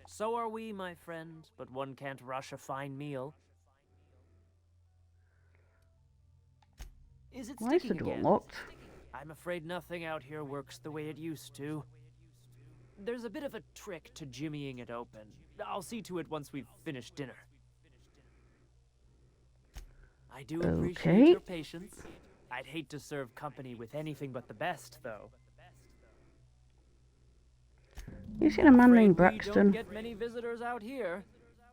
C: So are we, my friend, but one can't rush a fine meal. Is it
A: Why is the
C: sticking
A: door
C: again?
A: locked?
C: I'm afraid nothing out here works the way it used to. There's a bit of a trick to jimmying it open. I'll see to it once we've finished dinner. I do appreciate your patience. I'd hate to serve company with anything but the best, though.
A: You seen a man named
C: We don't
A: Braxton?
C: get many visitors out here.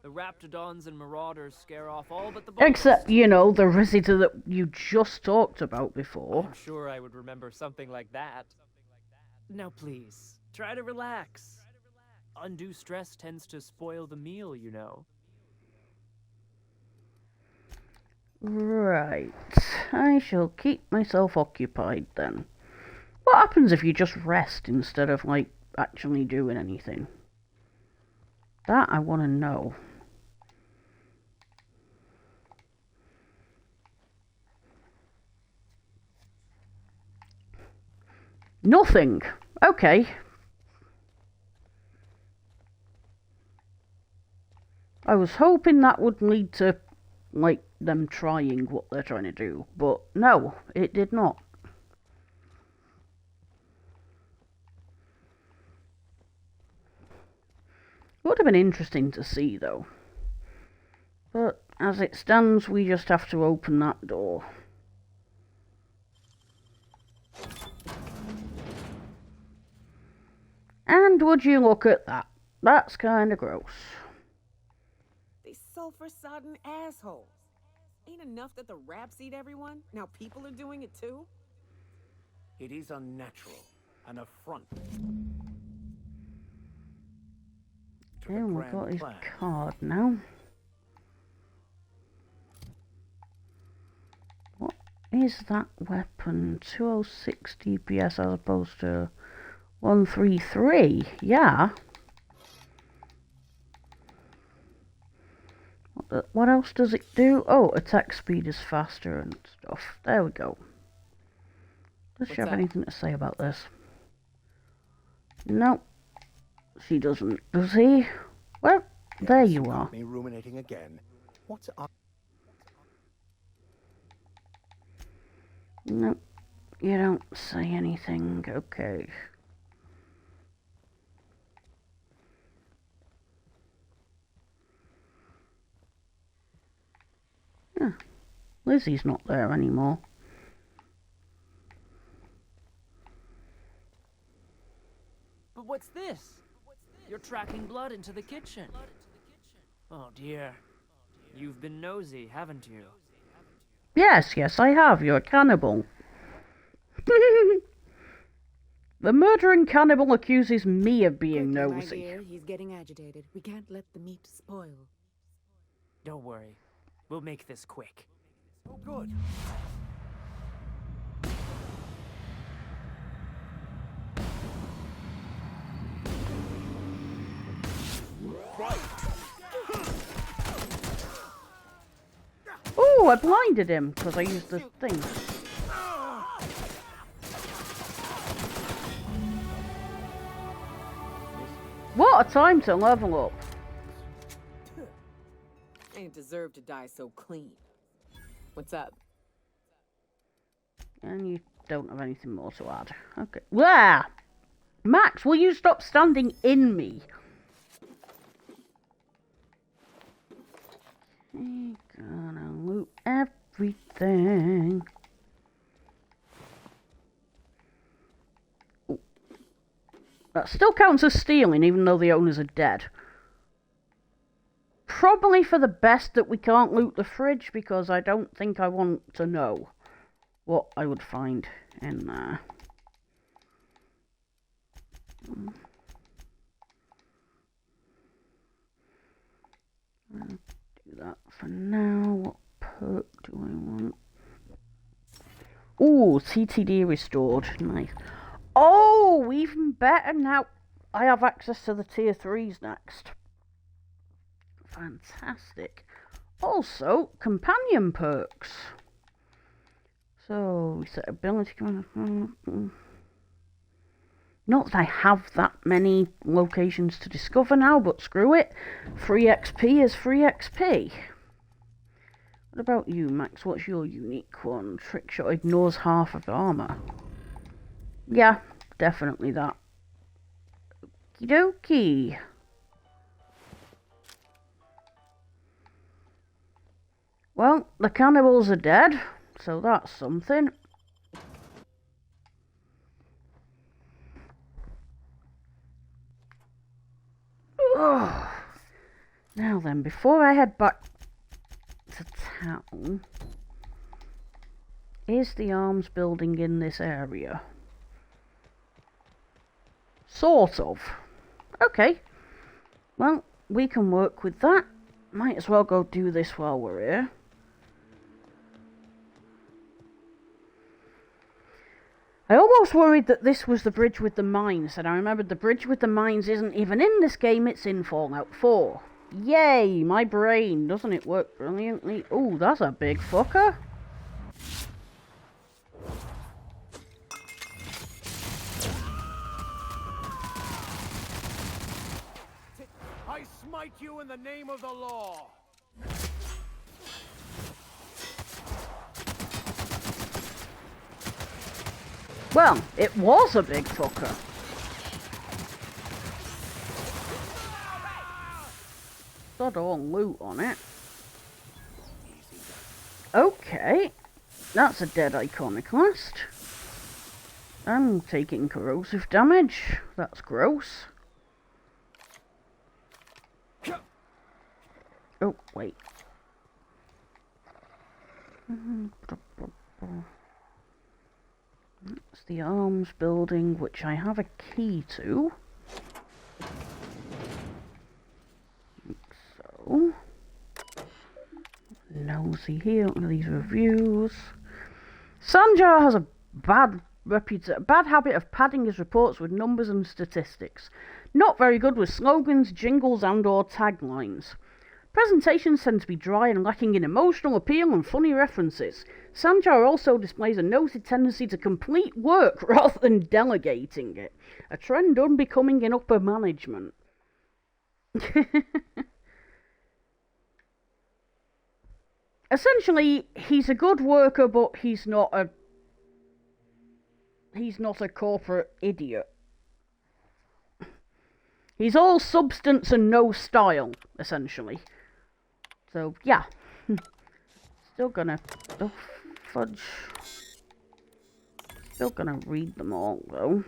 C: The raptidons and marauders scare off all but the boss.
A: Except, you know, the visitor that you just talked about before.
C: I'm sure I would remember something like that. Now please, try to relax. Undue stress tends to spoil the meal, you know.
A: Right. I shall keep myself occupied then. What happens if you just rest instead of, like, actually doing anything? That I want to know. Nothing. Okay. I was hoping that would lead to, like, them trying what they're trying to do. But no, it did not. Would have been interesting to see, though. But as it stands, we just have to open that door. And would you look at that? That's kind of gross.
G: They sulfur-sodden assholes. Ain't enough that the rats eat everyone? Now people are doing it too?
E: It is unnatural. An affront.
A: Okay, we've got his card now. What is that weapon? 206 DPS as opposed to 133. Yeah. What else does it do? Oh, attack speed is faster and stuff. There we go. Does she have anything to say about this? No. She doesn't, does he? Well, yes, there you are.
H: Me ruminating again. What's up?
A: No, you don't say anything. Okay. Yeah, Lizzie's not there anymore.
C: But what's this? You're tracking blood into the kitchen. Oh dear. You've been nosy, haven't you?
A: Yes, I have. You're a cannibal. The murdering cannibal accuses me of being
M: Quickly,
A: nosy.
M: my dear, he's getting agitated. We can't let the meat spoil.
C: Don't worry. We'll make this quick.
E: Oh, good.
A: Oh, I blinded him because I used the thing. What a time to level up.
G: Ain't deserve to die so clean. What's up?
A: And you don't have anything more to add. Okay. Where? Max, will you stop standing in me? Gonna loot everything. Ooh. That still counts as stealing, even though the owners are dead. Probably for the best that we can't loot the fridge, because I don't think I want to know what I would find in there. I'll do that for now. What perk do I want? Ooh, TTD restored. Nice. Oh, even better now. I have access to the tier 3s next. Fantastic. Also, companion perks. So, we set ability. Not that I have that many locations to discover now, but screw it. Free XP is free XP. What about you, Max? What's your unique one? Trick shot ignores half of armor. Yeah, definitely that. Okie dokie. Well, the cannibals are dead, so that's something. Oh. Now then, before I head back to town, is the arms building in this area? Sort of. Okay. Well, we can work with that. Might as well go do this while we're here. I almost worried that this was the bridge with the mines, and I remembered the bridge with the mines isn't even in this game, it's in Fallout 4. Yay, my brain, doesn't it work brilliantly? Ooh, that's a big fucker.
E: I smite you in the name of the law.
A: Well, it was a big fucker. Got all loot on it. Okay. That's a dead iconoclast. I'm taking corrosive damage. That's gross. Oh, wait. That's the arms building, which I have a key to. So, nosy here, look at these reviews. Sanjar has a bad habit of padding his reports with numbers and statistics. Not very good with slogans, jingles and or taglines. Presentations tend to be dry and lacking in emotional appeal and funny references. Sanjar also displays a noted tendency to complete work rather than delegating it, a trend unbecoming in upper management. Essentially, he's a good worker, but he's not a corporate idiot. He's all substance and no style, essentially. So, yeah. Still gonna... Oh, fudge. Still gonna read them all, though.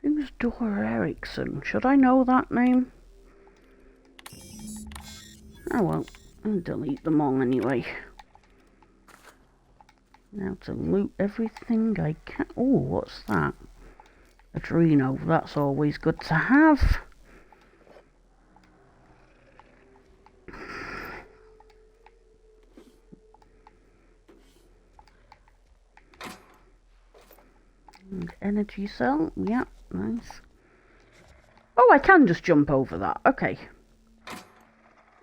A: Who's Dora Erickson? Should I know that name? Oh well, I'll delete them all anyway. Now to loot everything I can. Oh, what's that? Adreno, that's always good to have. And energy cell, yeah, nice. Oh, I can just jump over that, okay.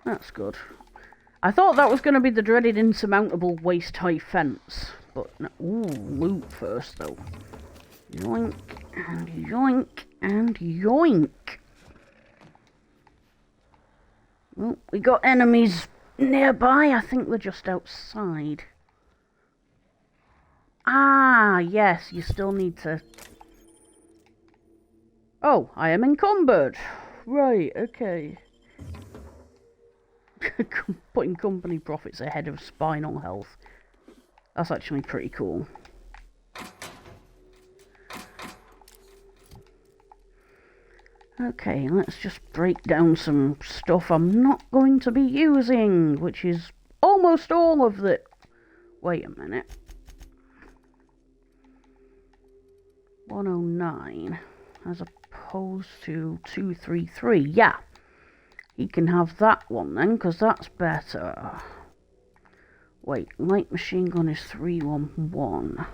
A: That's good. I thought that was going to be the dreaded insurmountable waist-high fence. But, no. Ooh, loot first, though. Yoink, and yoink, and yoink. Well, we got enemies nearby. I think they're just outside. Ah, yes, you still need to... Oh, I am encumbered. Right, okay. Putting company profits ahead of spinal health. That's actually pretty cool. Okay, let's just break down some stuff I'm not going to be using, which is almost all of the... Wait a minute. 109 as opposed to 233. Yeah. He can have that one then, because that's better. Wait, light machine gun is 311.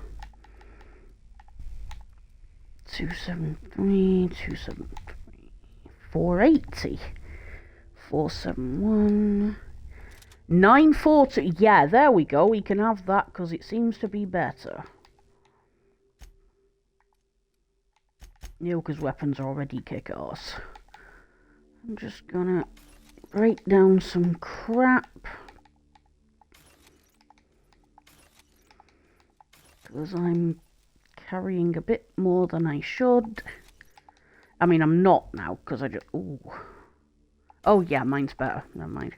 A: 273, 273. 480. 471. 940. Yeah, there we go. We can have that because it seems to be better. Nyoka's weapons already kick ass. I'm just gonna break down some crap. Because I'm carrying a bit more than I should. I mean, I'm not now, because I just... Ooh. Oh, yeah, mine's better. Never mind.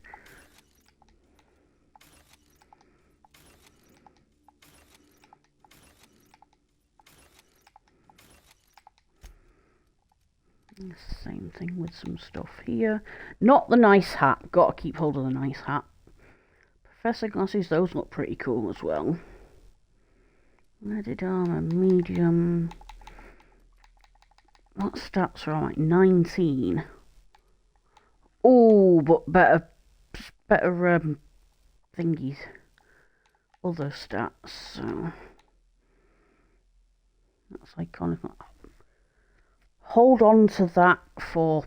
A: Same thing with some stuff here. Not the nice hat. Gotta keep hold of the nice hat. Professor glasses, those look pretty cool as well. Leaded armor, medium. What stats are on it? 19. Oh, but better thingies. Other stats, so... That's iconic. Hold on to that for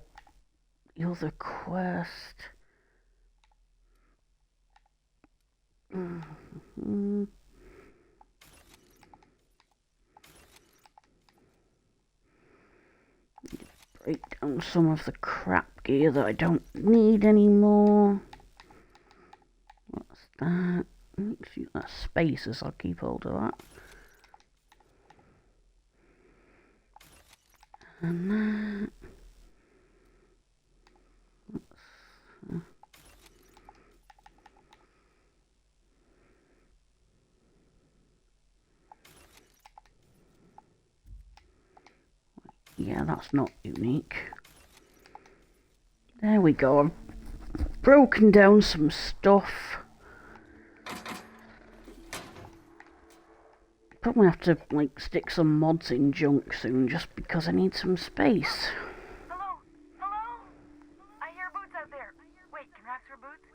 A: the other quest. Break down some of the crap gear that I don't need anymore. Shoot that spaces, I'll keep hold of that. And that. Yeah, that's not unique. There we go. I've broken down some stuff. Probably have to like stick some mods in junk soon just because I need some space.
O: Hello? Hello? I hear boots out there. Wait, can rats hear boots?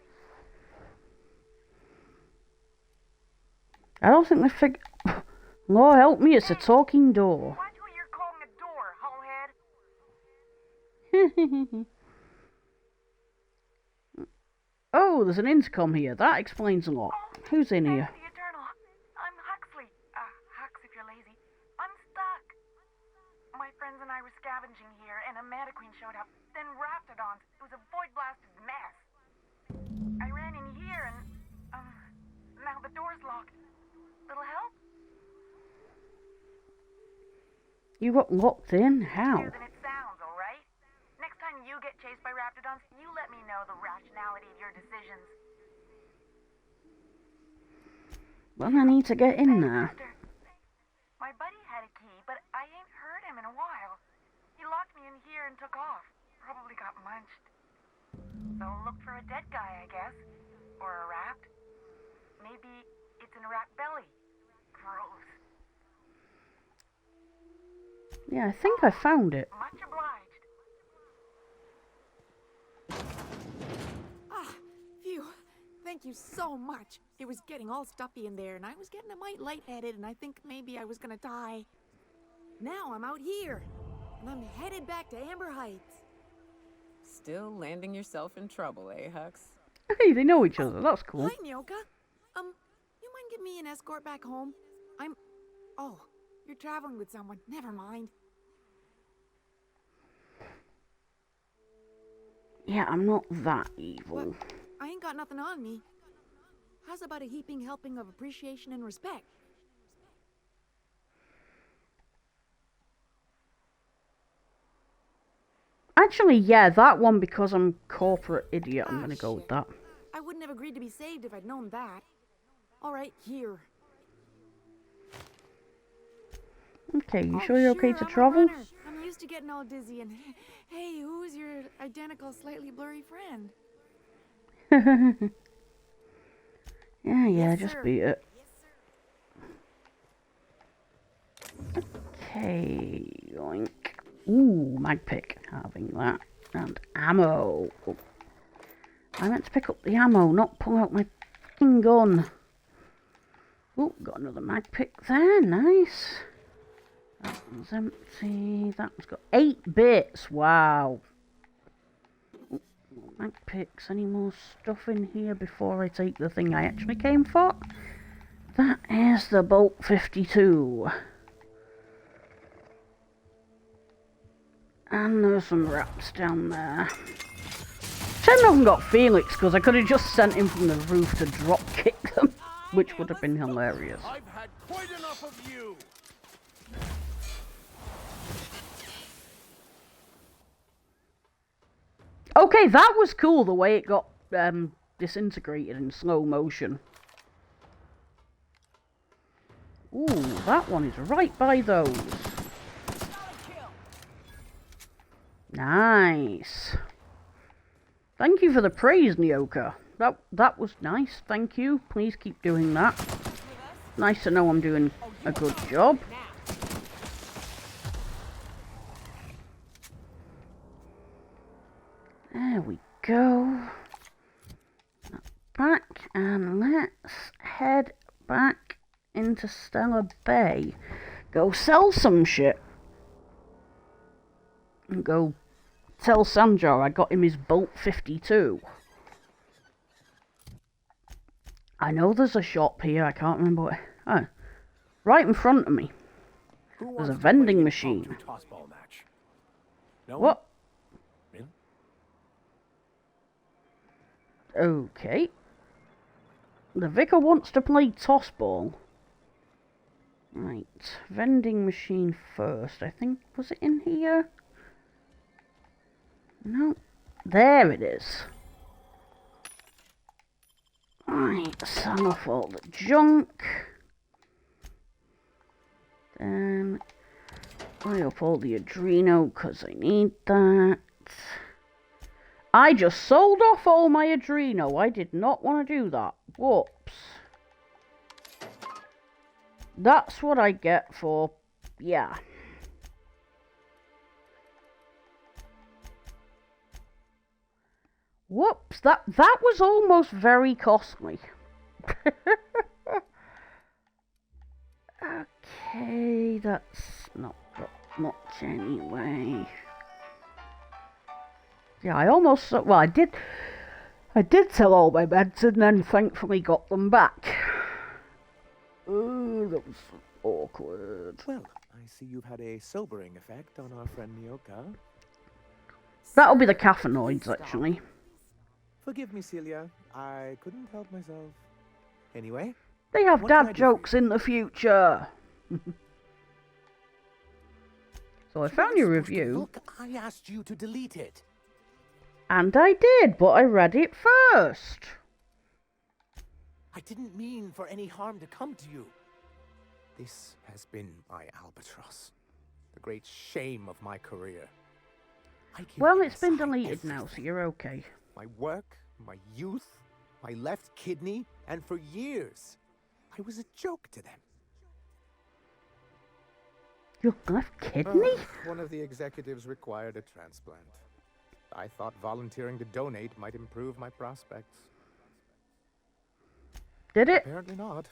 A: I don't think they Lord help me, it's a talking door.
O: Watch what you're calling a door, hullhead.
A: Oh, there's an intercom here. That explains a lot. Who's in here?
O: The Eternal. I'm Huxley. Hux if you're lazy. I'm stuck. My friends and I were scavenging here, and a Meta Queen showed up. Then Raptidons. It was a void-blasted mess. I ran in here, and, now the door's locked. Little help?
A: You got locked in? How?
O: Easier than it sounds, alright? Next time you get chased by Raptidons, you let me know the rationality of your decisions.
A: Well, I need to get in there.
O: My buddy had a key, but I ain't heard him in a while. He locked me in here and took off. Probably got munched. So look for a dead guy, I guess. Or a rat. Maybe it's in a rat belly. Gross.
A: Yeah, I think I found it.
O: Much obliged.
N: Ah, phew. Thank you so much. It was getting all stuffy in there, and I was getting a mite lightheaded, and I think maybe I was gonna die. Now I'm out here, and I'm headed back to Amber Heights.
G: Still landing yourself in trouble, eh, Hux?
A: Hey, they know each other. That's cool.
N: Hi, Nyoka. You mind giving me an escort back home? Oh, you're traveling with someone. Never mind.
A: Yeah, I'm not that evil.
N: But I ain't got nothing on me. How's about a heaping helping of appreciation and respect?
A: Actually, yeah, that one because I'm corporate idiot. I'm gonna go with that.
N: I wouldn't have agreed to be saved if I'd known that. All right, here.
A: Okay, you sure you're okay to travel?
N: I'm used to getting all dizzy and hey, who's your identical, slightly blurry friend?
A: Yeah, just beat it. Okay, yoink. Ooh, mag pick, having that. And ammo. Oh. I meant to pick up the ammo, not pull out my fucking gun. Oh, got another mag pick there, nice. That one's empty. That one's got 8 bits. Wow. Ooh, more mag picks. Any more stuff in here before I take the thing I actually came for? That is the Bolt 52. And there's some rats down there. Shame I haven't got Felix, because I could have just sent him from the roof to drop kick them, which would have been hilarious.
E: I've had quite enough of you.
A: Okay, that was cool, the way it got disintegrated in slow motion. Ooh, that one is right by those. Nice. Thank you for the praise, Nyoka. That was nice, thank you. Please keep doing that. Nice to know I'm doing a good job. There we go. Back, and let's head back into Stellar Bay. Go sell some shit. And go tell Sanjar I got him his Bolt 52. I know there's a shop here, I can't remember what... Oh, right in front of me. There's a vending machine.
E: No
A: what?
E: Really?
A: Okay. The vicar wants to play toss ball. Right, vending machine first. I think, was it in here? No. There it is. Right, sell off all the junk. Then buy up all the Adreno because I need that. I just sold off all my Adreno. I did not want to do that. Whoops. That's what I get for, yeah. Whoops, that was almost very costly. Okay, that's not got much anyway. Yeah, I almost, well, I did sell all my meds and then thankfully got them back. Oh, that was awkward.
H: Well, I see you've had a sobering effect on our friend Nyoka.
A: That'll be the caffeinoids, actually.
H: Forgive me, Celia. I couldn't help myself. Anyway,
A: They have dad jokes in the future. So I found your review.
E: Look, I asked you to delete it.
A: And I did, but I read it first.
E: I didn't mean for any harm to come to you.
H: this has been my albatross. The great shame of my career.
A: Well, it's been deleted now, so you're okay.
H: My work, my youth, my left kidney, and for years, I was a joke to them.
A: Your left kidney?
H: One of the executives required a transplant. I thought volunteering to donate might improve my prospects.
A: Did it?
H: Apparently not.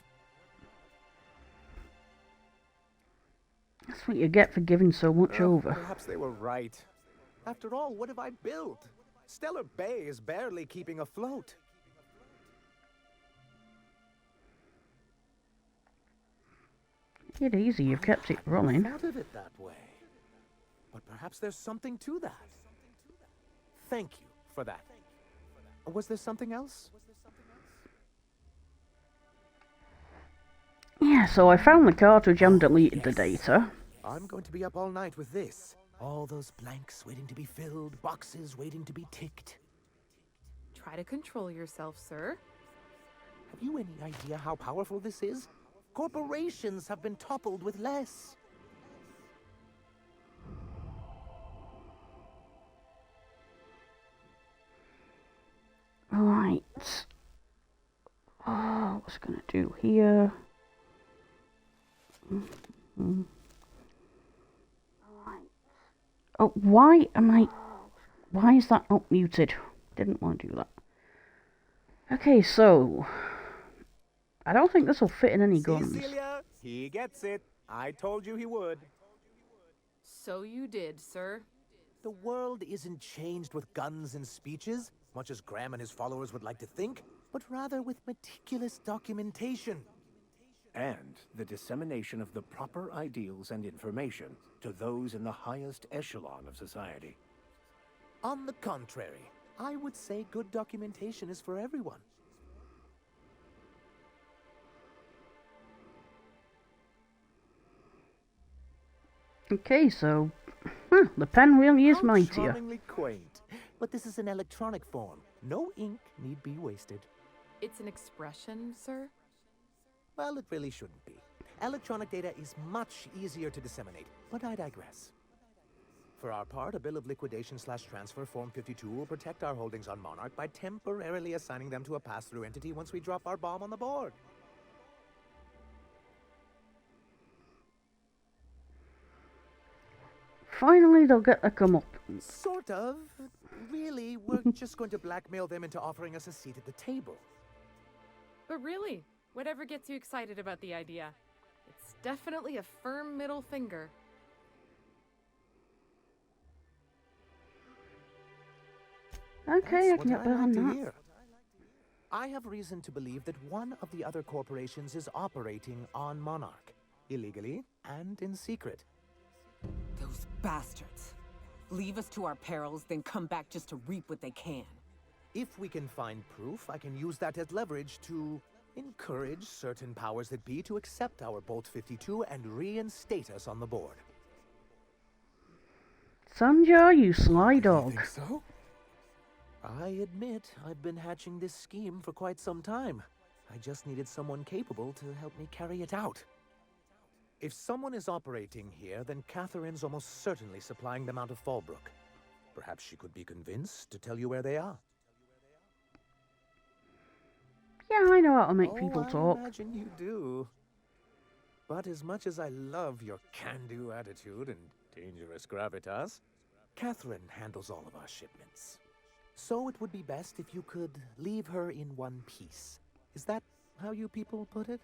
A: That's what you get for giving so much over.
H: Perhaps they were right. After all, what have I built? Stellar Bay is barely keeping afloat.
A: Take it easy, you've kept it running.
H: I thought of it that way. But perhaps there's something to that. Thank you for that. Was there something else?
A: Yeah, so I found the cartridge and deleted the data.
H: I'm going to be up all night with this. All those blanks waiting to be filled, boxes waiting to be ticked.
D: Try to control yourself, sir.
H: Have you any idea how powerful this is? Corporations have been toppled with less.
A: Right. Oh, what's gonna do here? Oh, why is that not muted? Didn't want to do that. Okay, so I don't think this will fit in any guns.
H: Celia, he gets it. I told you he would.
D: So you did, sir.
H: The world isn't changed with guns and speeches, much as Graham and his followers would like to think, but rather with meticulous documentation.
E: And the dissemination of the proper ideals and information to those in the highest echelon of society.
H: On the contrary, I would say good documentation is for everyone.
A: Okay, so the pen really is mightier.
H: Charmingly quaint, but this is an electronic form. No ink need be wasted.
D: It's an expression, sir?
H: Well, it really shouldn't be. Electronic data is much easier to disseminate, but I digress. For our part, a bill of liquidation/transfer Form 52 will protect our holdings on Monarch by temporarily assigning them to a pass-through entity once we drop our bomb on the board.
A: Finally, they'll get their comeuppance.
H: Sort of. Really, we're just going to blackmail them into offering us a seat at the table.
D: But really, whatever gets you excited about the idea? It's definitely a firm middle finger.
A: Okay,
H: That's
A: I can get
H: what
A: behind
H: like to
A: that.
H: hear. I have reason to believe that one of the other corporations is operating on Monarch, illegally and in secret.
G: Those bastards. Leave us to our perils, then come back just to reap what they can.
H: If we can find proof, I can use that as leverage to encourage certain powers that be to accept our Bolt 52 and reinstate us on the board.
A: Sanjar, you sly dog.
H: Think so? I admit I've been hatching this scheme for quite some time. I just needed someone capable to help me carry it out. If someone is operating here, then Catherine's almost certainly supplying them out of Fallbrook. Perhaps she could be convinced to tell you where they are.
A: Yeah, I know how to make people talk.
H: I imagine you do. But as much as I love your can-do attitude and dangerous gravitas, Catherine handles all of our shipments. So it would be best if you could leave her in one piece. Is that how you people put it?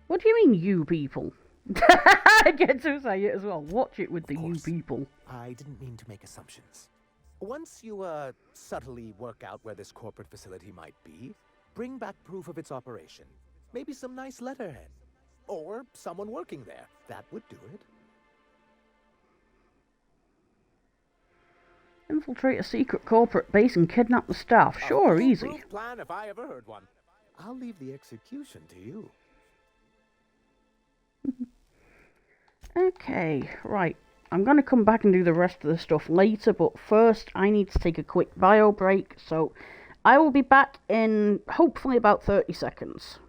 A: What do you mean, you people? I get to say it as well. Watch it with the you people.
H: I didn't mean to make assumptions. Once you, subtly work out where this corporate facility might be, bring back proof of its operation. Maybe some nice letterhead. Or someone working there. That would do it.
A: Infiltrate a secret corporate base and kidnap the staff. Sure, easy.
H: A plan if I ever heard one. I'll leave the execution to you.
A: Okay, right. I'm going to come back and do the rest of the stuff later, but first I need to take a quick bio break, so I will be back in hopefully about 30 seconds.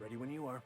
E: Ready when you are.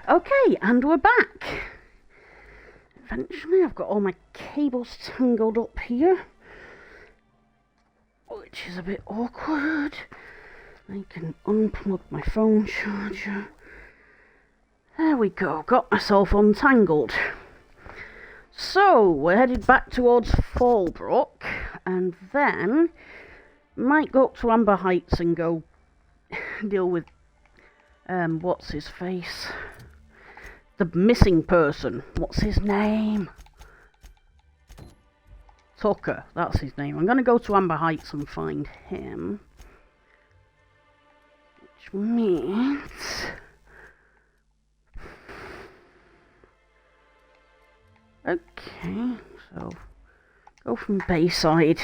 A: Okay, and we're back. Eventually, I've got all my cables tangled up here, which is a bit awkward. I can unplug my phone charger. There we go, got myself untangled. So, we're headed back towards Fallbrook, and then might go up to Amber Heights and go deal with, what's his face? The missing person. What's his name? Tucker, that's his name. I'm going to go to Amber Heights and find him. Which means... Okay, so go from Bayside.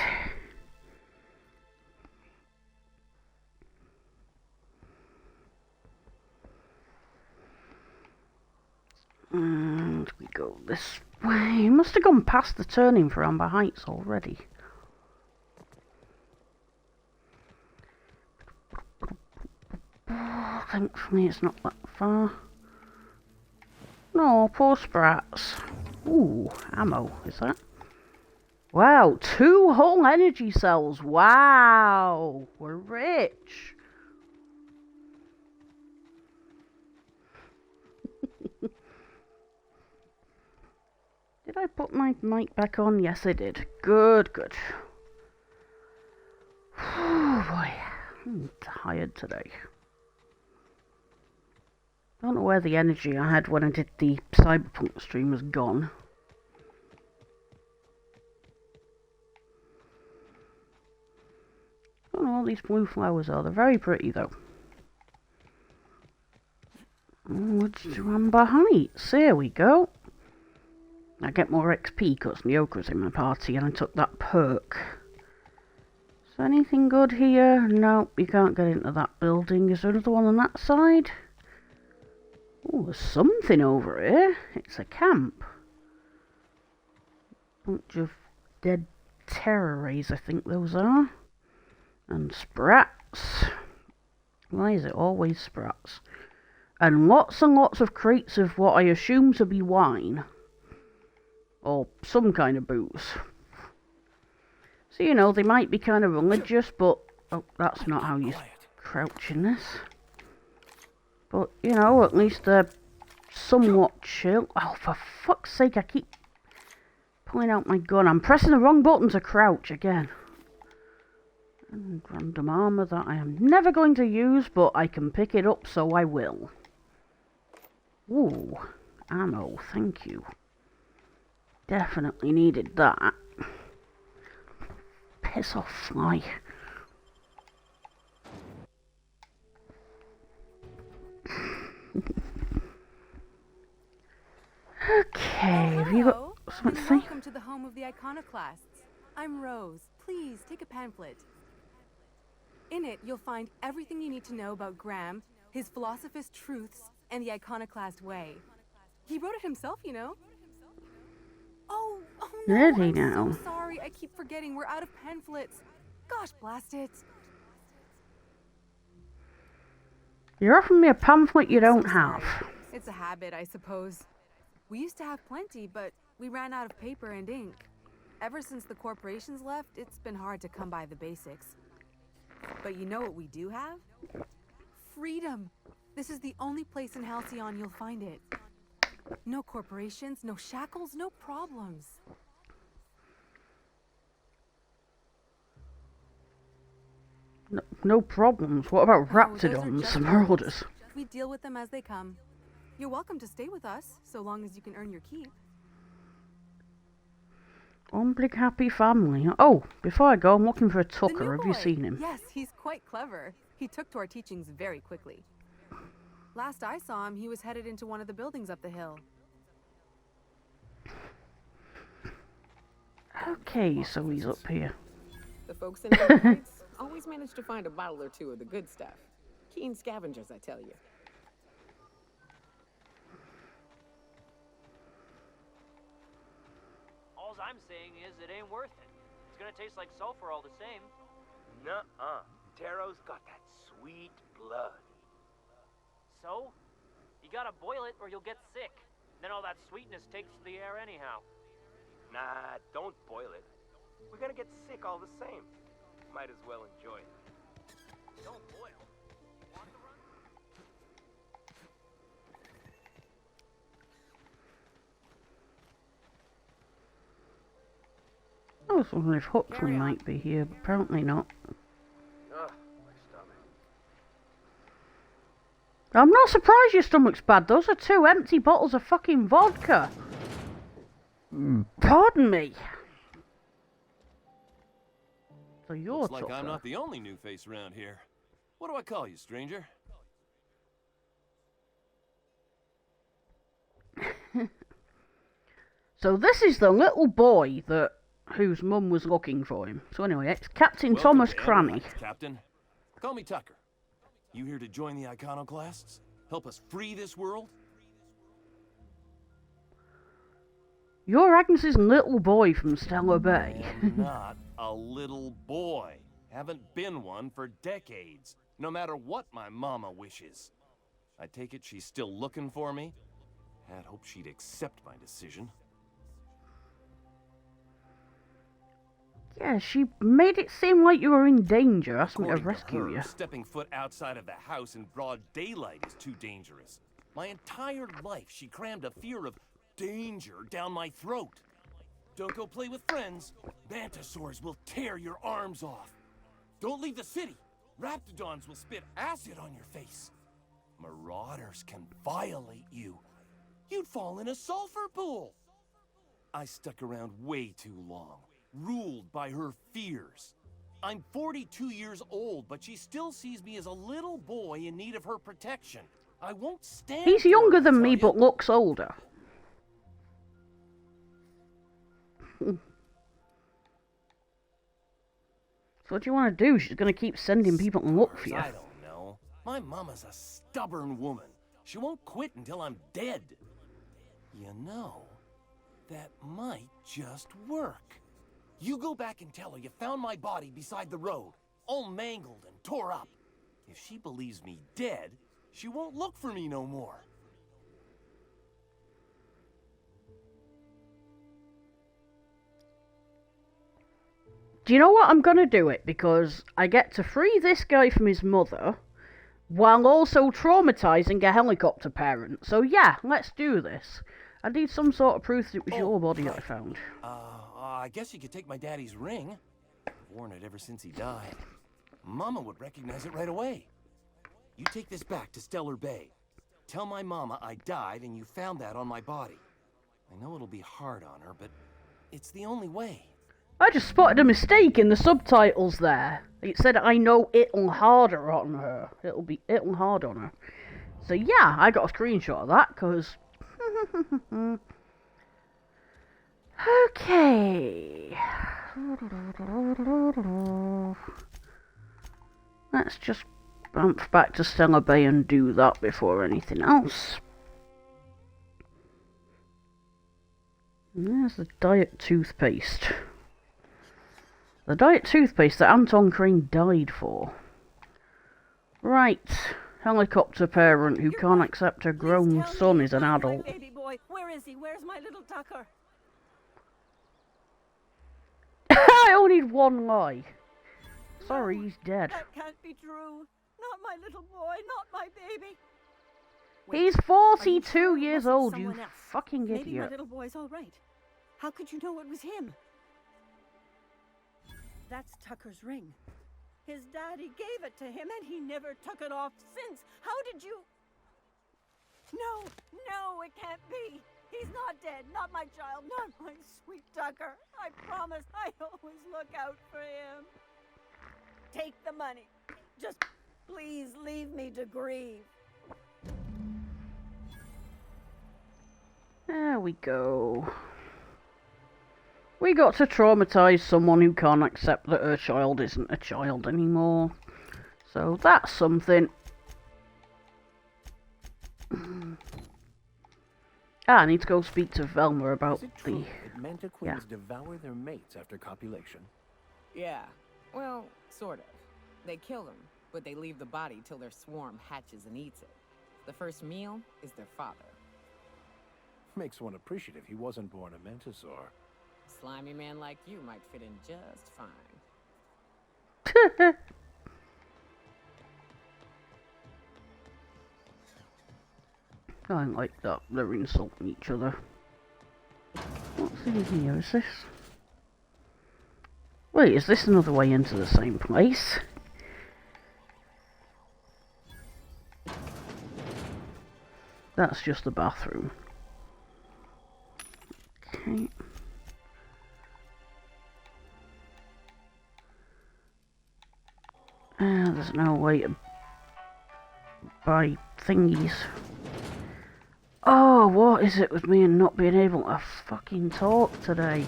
A: And we go this way. Must have gone past the turning for Amber Heights already. Thankfully it's not that far. No, poor sprats. Ooh, ammo, is that? Wow, 2 whole energy cells. Wow, we're rich. Did I put my mic back on? Yes, I did. Good, good. Oh boy, I'm tired today. Don't know where the energy I had when I did the Cyberpunk stream was gone. I don't know what these blue flowers are. They're very pretty though. Woods to Amber Heights. There we go. I get more XP because Nyoka's in my party and I took that perk. Is there anything good here? No, you can't get into that building. Is there another one on that side? Oh, there's something over here. It's a camp. Bunch of dead terror rays, I think those are. And sprats. Why is it always sprats? And lots of crates of what I assume to be wine. Or some kind of booze. So, you know, they might be kind of religious, but... Oh, that's not how you crouch in this. But, you know, at least they're somewhat chill. Oh, for fuck's sake, I keep pulling out my gun. I'm pressing the wrong button to crouch again. And random armour that I am never going to use, but I can pick it up, so I will. Ooh, ammo, thank you. Definitely needed that. Piss off, fly. Okay, have you got something to say?
P: Welcome to the home of the iconoclasts. I'm Rose. Please take a pamphlet. In it, you'll find everything you need to know about Graham, his philosophist truths, and the iconoclast way. He wrote it himself, you know. Oh no,
A: Really now?
P: I'm so sorry. I keep forgetting. We're out of pamphlets. Gosh, blast it.
A: You're offering me a pamphlet you don't have.
P: It's a habit, I suppose. We used to have plenty, but we ran out of paper and ink. Ever since the corporations left, it's been hard to come by the basics. But you know what we do have? Freedom. This is the only place in Halcyon you'll find it. No corporations, no shackles, no problems.
A: No problems. What about raptidons and marauders?
P: We deal with them as they come. You're welcome to stay with us, so long as you can earn your keep.
A: One big happy family. Oh, before I go, I'm looking for a Tucker. Have you seen him?
P: Yes, he's quite clever. He took to our teachings very quickly. Last I saw him, he was headed into one of the buildings up the hill.
A: Okay, so he's up here.
G: The folks in the Heights always manage to find a bottle or two of the good stuff. Keen scavengers, I tell you.
C: All I'm saying is it ain't worth it. It's gonna taste like sulfur all the same.
Q: Nuh-uh. Taro's got that sweet blood.
C: So? You gotta boil it or you'll get sick. Then all that sweetness takes the air anyhow.
Q: Nah, don't boil it. We're gonna get sick all the same. Might as well enjoy it.
C: Don't boil. Want to run?
A: I was wondering if Huxley might be here, but apparently not.
Q: Ugh, my stomach.
A: I'm not surprised your stomach's bad. Those are 2 empty bottles of fucking vodka. Pardon me. So you're
B: Looks like
A: Tucker.
B: I'm not the only new face around here. What do I call you, stranger?
A: So this is the little boy whose mum was looking for him. So anyway, it's Captain
B: Welcome
A: Thomas
B: to
A: Cranny.
B: Monarch, Captain. Call me Tucker. You here to join the iconoclasts? Help us free this world?
A: You're Agnes's little boy from Stellar Bay.
B: I'm not a little boy. Haven't been one for decades. No matter what my mama wishes. I take it she's still looking for me? Had hoped she'd accept my decision.
A: Yeah, she made it seem like you were in danger, asked me to
B: According
A: rescue
B: her,
A: you.
B: stepping foot outside of the house in broad daylight is too dangerous. My entire life, she crammed a fear of danger down my throat. Don't go play with friends. Mantisaurs will tear your arms off. Don't leave the city. Raptidons will spit acid on your face. Marauders can violate you. You'd fall in a sulfur pool. I stuck around way too long, ruled by her fears. I'm 42 years old, but she still sees me as a little boy in need of her protection. I won't stand.
A: He's
B: for
A: younger
B: it,
A: than
B: I
A: me,
B: tell
A: but looks older. So what do you want to do? She's going to keep sending people to look for you.
B: I don't know. My mama's a stubborn woman. She won't quit until I'm dead. You know, that might just work. You go back and tell her you found my body beside the road, all mangled and tore up. If she believes me dead, she won't look for me no more.
A: Do you know what? I'm going to do it because I get to free this guy from his mother while also traumatizing a helicopter parent. So yeah, let's do this. I need some sort of proof that it was your body that I found.
B: I guess you could take my daddy's ring. I've worn it ever since he died. Mama would recognize it right away. You take this back to Stellar Bay. Tell my mama I died and you found that on my body. I know it'll be hard on her, but it's the only way.
A: I just spotted a mistake in the subtitles there. It said, I know it'll harder on her. It'll hard on her. So yeah, I got a screenshot of that, because... Okay. Let's just bounce back to Stellar Bay and do that before anything else. And there's the diet toothpaste. The diet toothpaste that Anton Crane died for. Right. Helicopter parent who can't accept her grown son is an adult.
R: Baby boy, where is he? Where's my little Tucker?
A: I only need one lie. Sorry, he's dead.
R: That can't be true. Not my little boy, not my baby.
A: He's 42 years old, you fucking idiot.
R: Maybe my little boy's all right. How could you know it was him? That's Tucker's ring. His daddy gave it to him and he never took it off since. How did you... No, it can't be. He's not dead, not my child, not my sweet Tucker. I promise I always look out for him. Take the money. Just please leave me to grieve.
A: There we go. We got to traumatize someone who can't accept that her child isn't a child anymore. So that's something. I need to go speak to Velma about the...
E: that mantiquins devour their mates after copulation?
G: Yeah, well, sort of. They kill them, but they leave the body till their swarm hatches and eats it. The first meal is their father.
E: Makes one appreciative he wasn't born a mantisaur.
G: Slimy man like you might fit in just fine.
A: I don't like that. They're insulting each other. What's in here? Is this? Wait, is this another way into the same place? That's just the bathroom. Okay. There's no way to buy thingies. Oh, what is it with me and not being able to fucking talk today?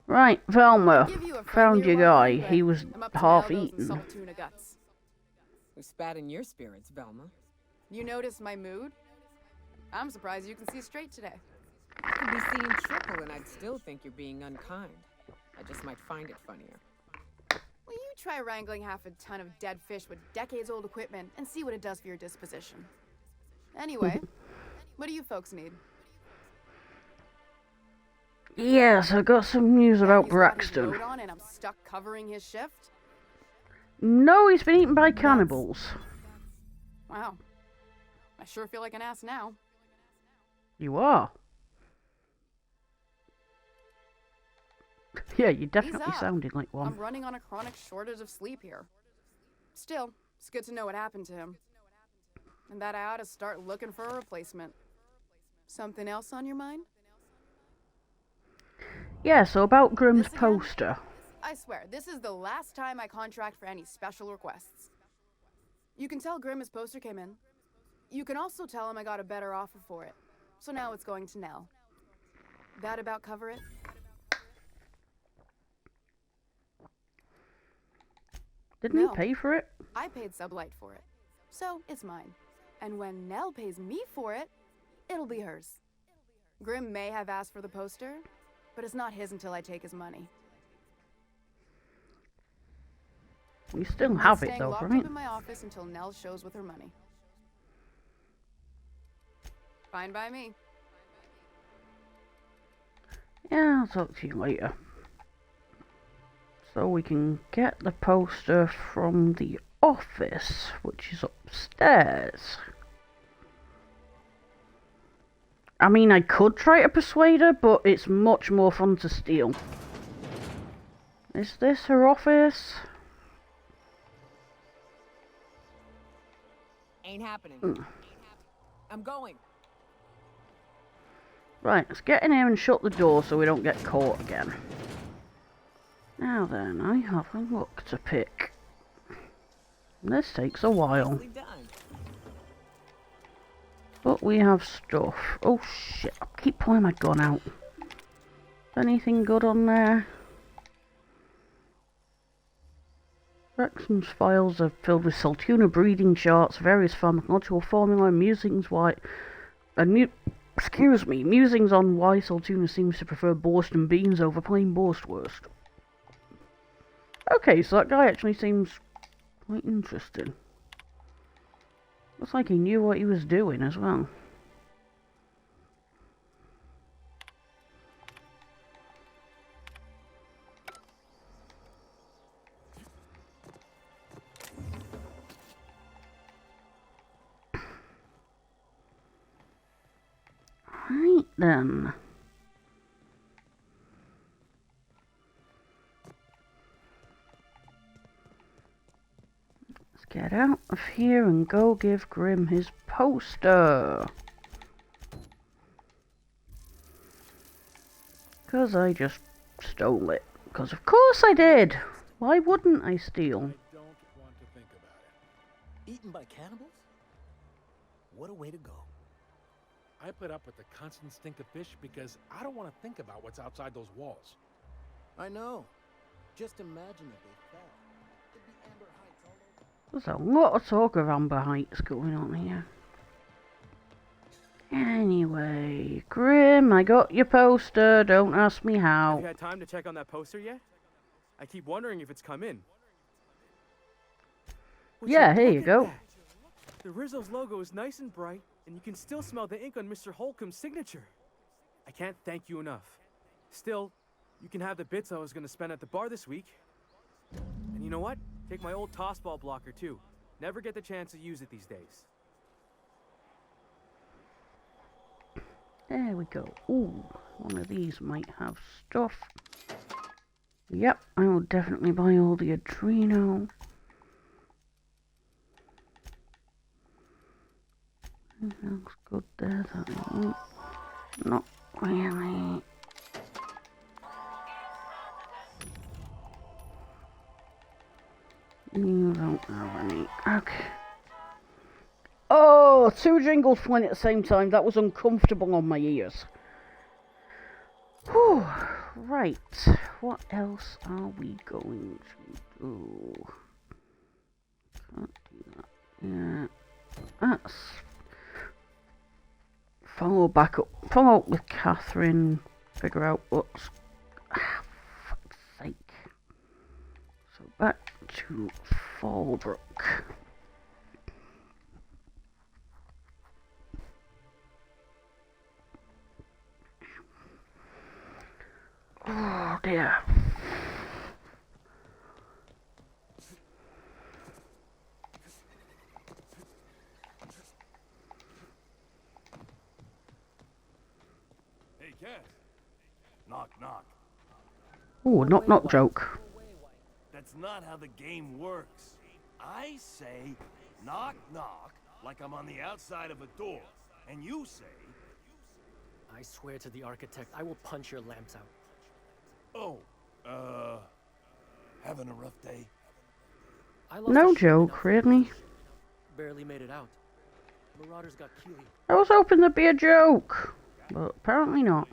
A: Right, Velma, found your guy. He was half eaten.
G: Who spat in your spirits, Velma?
K: You noticed my mood? I'm surprised you can see straight today.
G: I could be seeing triple and I'd still think you're being unkind. I just might find it funnier.
K: Will you try wrangling half a ton of dead fish with decades-old equipment and see what it does for your disposition? Anyway, What do you folks need?
A: Yes, I got some news about
K: He's got his
A: Braxton.
K: load on and I'm stuck covering his shift?
A: No, he's been eaten by cannibals.
K: Wow. I sure feel like an ass now.
A: You are. Yeah, you definitely
K: Ease up.
A: sounded like one.
K: I'm running on a chronic shortage of sleep here. Still, it's good to know what happened to him. And that I ought to start looking for a replacement. Something else on your mind?
A: Yeah, so about Grimm's poster.
K: I swear, this is the last time I contract for any special requests. You can tell Grimm his poster came in. You can also tell him I got a better offer for it. So now it's going to Nell. That about cover it?
A: Didn't he pay for it?
K: I paid Sublight for it. So it's mine. And when Nell pays me for it, it'll be hers. Grimm may have asked for the poster, but it's not his until I take his money.
A: You still have it
K: Staying
A: though,
K: locked
A: right?
K: up in my office until Nell shows with her money. Fine by me.
A: Yeah, I'll talk to you later. So we can get the poster from the office, which is upstairs. I mean, I could try to persuade her, but it's much more fun to steal. Is this her office?
G: Ain't happening. I'm going.
A: Right, let's get in here and shut the door so we don't get caught again. Now then, I have a look to pick. This takes a while. But we have stuff. Oh shit, I keep pulling my gun out. Anything good on there? Braxton's files are filled with Saltuna breeding charts, various pharmacological formula, musings on why Saltuna seems to prefer borscht and beans over plain borschtwurst. Okay, so that guy actually seems quite interesting. Looks like he knew what he was doing as well. Right then. Let's get out of here and go give Grimm his poster. 'Cause I just stole it. 'Cause of course I did. Why wouldn't I steal?
J: Don't want to think about it.
E: Eaten by cannibals? What a way to go.
J: I put up with the constant stink of fish because I don't want to think about what's outside those walls.
I: I know. Just imagine if they fell. It'd be Amber Heights all over.
A: There's a lot of talk of Amber Heights going on here. Anyway, Grimm, I got your poster. Don't ask me how.
S: Have you had time to check on that poster yet? I keep wondering if it's come in.
A: Yeah, here you go.
S: The Rizzo's logo is nice and bright, and you can still smell the ink on Mr. Holcomb's signature. I can't thank you enough. Still, you can have the bits I was going to spend at the bar this week. And you know what? Take my old tossball blocker, too. Never get the chance to use it these days.
A: There we go. Ooh, one of these might have stuff. Yep, I will definitely buy all the Adreno. Looks good there, that one. Not really. You don't have any. Okay. Oh, two jingles playing at the same time. That was uncomfortable on my ears. Whew. Right. What else are we going to do? Can't do that. Yeah. That's... Follow up with Catherine. Figure out what's... Ah, fuck's sake. So back to Fallbrook. Ooh, knock knock joke.
B: That's not how the game works. I say, knock knock, like I'm on the outside of a door. And you say...
T: I swear to the architect, I will punch your lamps out.
B: Oh, having a rough day?
A: No joke, really.
T: Barely made it out. Marauders got Keely.
A: I was hoping there'd be a joke, but apparently not.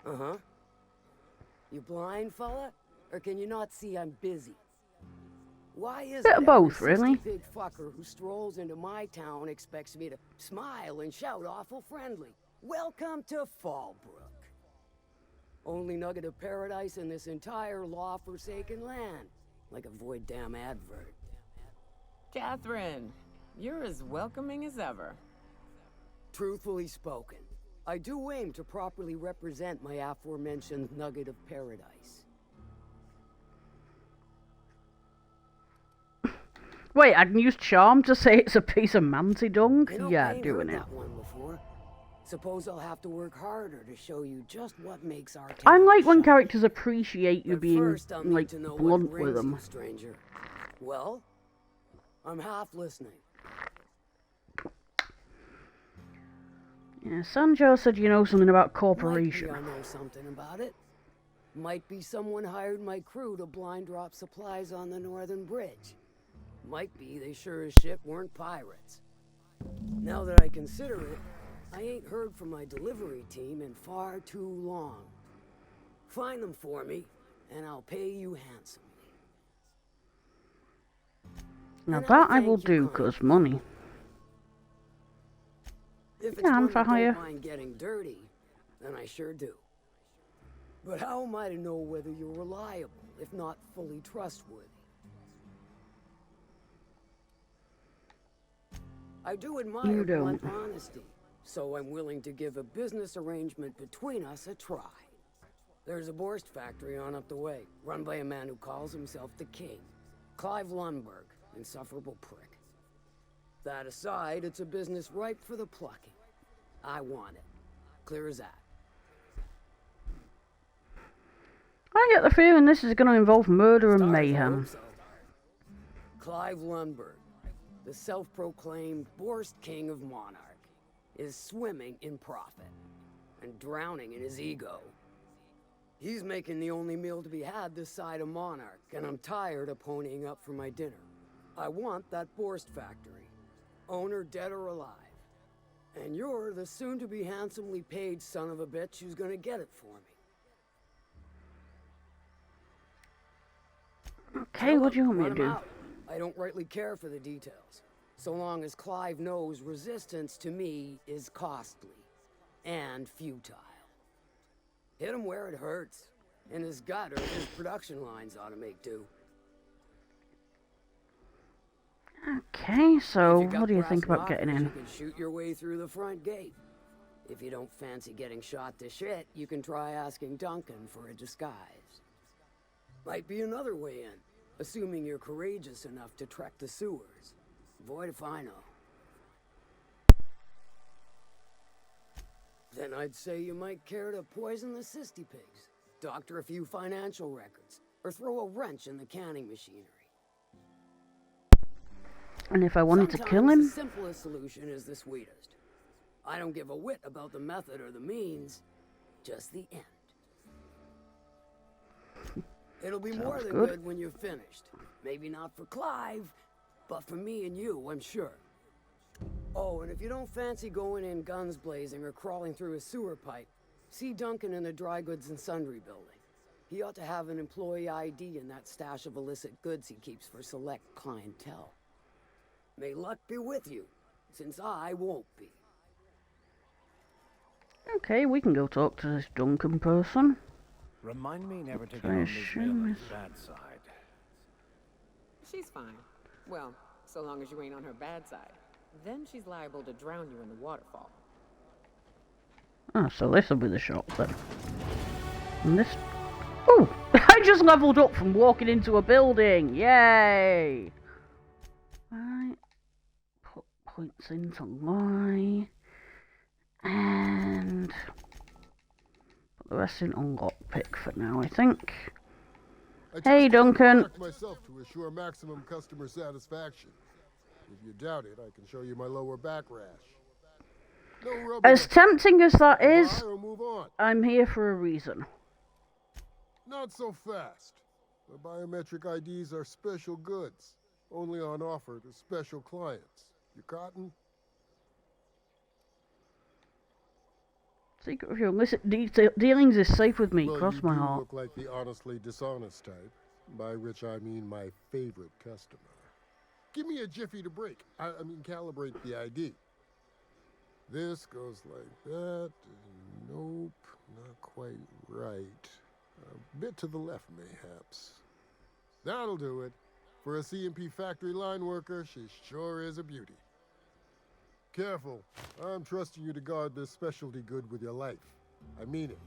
L: Uh-huh. You blind, fella? Or can you not see I'm busy? Why is
A: Bit
L: it
A: of both,
L: every
A: really.
L: 60 big fucker who strolls into my town expects me to smile and shout awful friendly? Welcome to Fallbrook. Only nugget of paradise in this entire law-forsaken land. Like a void damn advert.
G: Catherine, you're as welcoming as ever.
L: Truthfully spoken, I do aim to properly represent my aforementioned nugget of paradise.
A: Wait, I can use charm to say it's a piece of manty dung? Yeah,
L: I ain't
A: doing
L: heard
A: it.
L: that one before. Suppose I'll have to work harder to show you just what makes our
A: I
L: town
A: like when
L: shine.
A: characters appreciate you
L: But
A: being,
L: first, I'll need
A: like,
L: to know
A: blunt
L: what
A: with
L: brings
A: them.
L: you, stranger. Well, I'm half listening.
A: Yeah, Sanjo said you know something about
L: Might be
A: corporation.
L: I know something about it. Might be someone hired my crew to blind drop supplies on the northern bridge. Might be they sure as shit weren't pirates. Now that I consider it, I ain't heard from my delivery team in far too long. Find them for me, and I'll pay you handsomely.
A: Now
L: And
A: that I
L: thank
A: will
L: you
A: do,
L: kindly.
A: 'cause money.
L: If it's
A: Yeah, I'm
L: one
A: for
L: that
A: hire.
L: don't mind getting dirty, then I sure do. But how am I to know whether you're reliable, if not fully trustworthy? I do admire
A: You
L: blunt
A: don't.
L: honesty, so I'm willing to give a business arrangement between us a try. There's a Borst factory on up the way, run by a man who calls himself the King. Clive Lundberg, insufferable prick. That aside, it's a business ripe for the plucking. I want it. Clear as that.
A: I get the feeling this is going to involve murder and
L: Stars, I
A: mayhem.
L: hope so. Clive Lundberg, the self-proclaimed Borst King of Monarch, is swimming in profit and drowning in his ego. He's making the only meal to be had this side of Monarch, and I'm tired of ponying up for my dinner. I want that Borst factory, owner dead or alive. And you're the soon-to-be handsomely paid son of a bitch who's gonna get it for me.
A: Okay, what do you want me to
L: Run 'em
A: do?
L: out. I don't rightly care for the details, so long as Clive knows resistance to me is costly and futile. Hit him where it hurts. In his gut or his production lines ought to make do.
A: Okay, so
L: If you got
A: what do you
L: brass
A: think about
L: knuckles,
A: getting
L: You
A: in?
L: can shoot your way through the front gate. If you don't fancy getting shot to shit, you can try asking Duncan for a disguise. Might be another way in, assuming you're courageous enough to trek the sewers. Void if I know. Then I'd say you might care to poison the cysty pigs, doctor a few financial records, or throw a wrench in the canning machinery.
A: And if I wanted to kill
L: Sometimes
A: him?
L: the simplest solution is the sweetest. I don't give a whit about the method or the means, just the end. It'll be more
A: Sounds
L: than
A: good.
L: good when you're finished. Maybe not for Clive, but for me and you, I'm sure. Oh, and if you don't fancy going in guns blazing or crawling through a sewer pipe, see Duncan in the dry goods and sundry building. He ought to have an employee ID in that stash of illicit goods he keeps for select clientele. May luck be with you, since I won't be.
A: Okay, we can go talk to this Duncan person.
E: Remind me never to get
A: I
E: on Miss
A: assume
E: Miller's
A: it's-
E: bad side.
G: She's fine. Well, so long as you ain't on her bad side. Then she's liable to drown you in the waterfall.
A: Ah, so this will be the shop then. And this... Oh! I just leveled up from walking into a building! Yay! Right. Put points into lie. And put the rest in on lockpick for now, I think. Hey, Duncan.
U: Myself to assure maximum customer satisfaction. If you doubt it, I can show you my lower back rash. No rubber.
A: As tempting as that is,
U: Buy or move on.
A: I'm here for a reason.
U: Not so fast. The biometric IDs are special goods, only on offer to special clients. You cotton?
A: Secret of your illicit dealings is safe with me.
U: Well,
A: Cross my
U: you
A: heart.
U: look like the honestly dishonest type, by which I mean my favorite customer. Give me a jiffy to break. I mean calibrate the ID. This goes like that. Nope, not quite right. A bit to the left, mayhaps. That'll do it. For a CMP factory line worker, she sure is a beauty. Careful. I'm trusting you to guard this specialty good with your life. I mean it.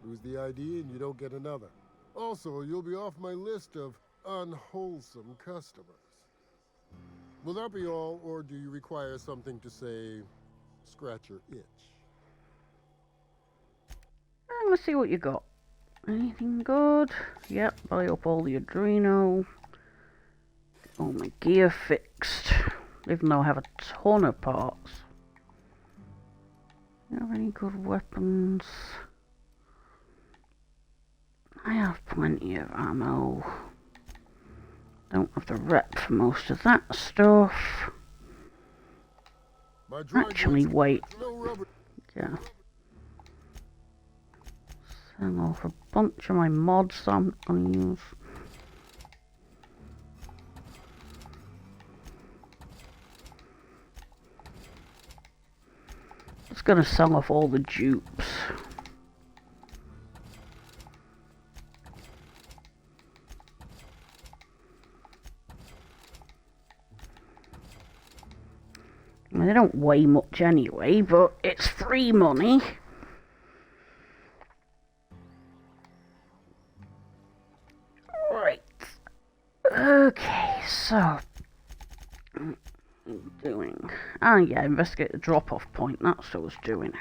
U: Lose the ID and you don't get another. Also, you'll be off my list of unwholesome customers. Will that be all, or do you require something to say, scratch your itch?
A: Let's see what you got. Anything good? Yep, buy up all the Adreno. Get all my gear fixed. Even though I have a ton of parts. Do you have any good weapons? I have plenty of ammo. Don't have the rep for most of that stuff. Actually, wait. Yeah. Sell off a bunch of my mods that I'm going to use. Just going to sell off all the dupes. I mean, they don't weigh much anyway, but it's free money. Right. Okay, so... doing... Ah, yeah, investigate the drop-off point. That's what I was doing.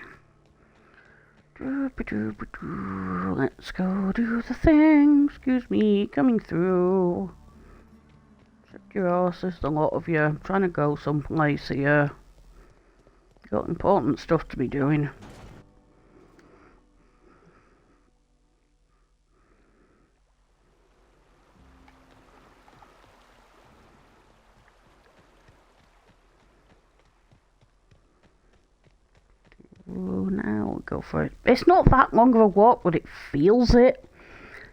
A: Let's go do the thing. Excuse me, coming through. Check your arse, there's a lot of you. I'm trying to go someplace here. Got important stuff to be doing. Ooh, now we'll go for it. It's not that long of a walk, but it feels it.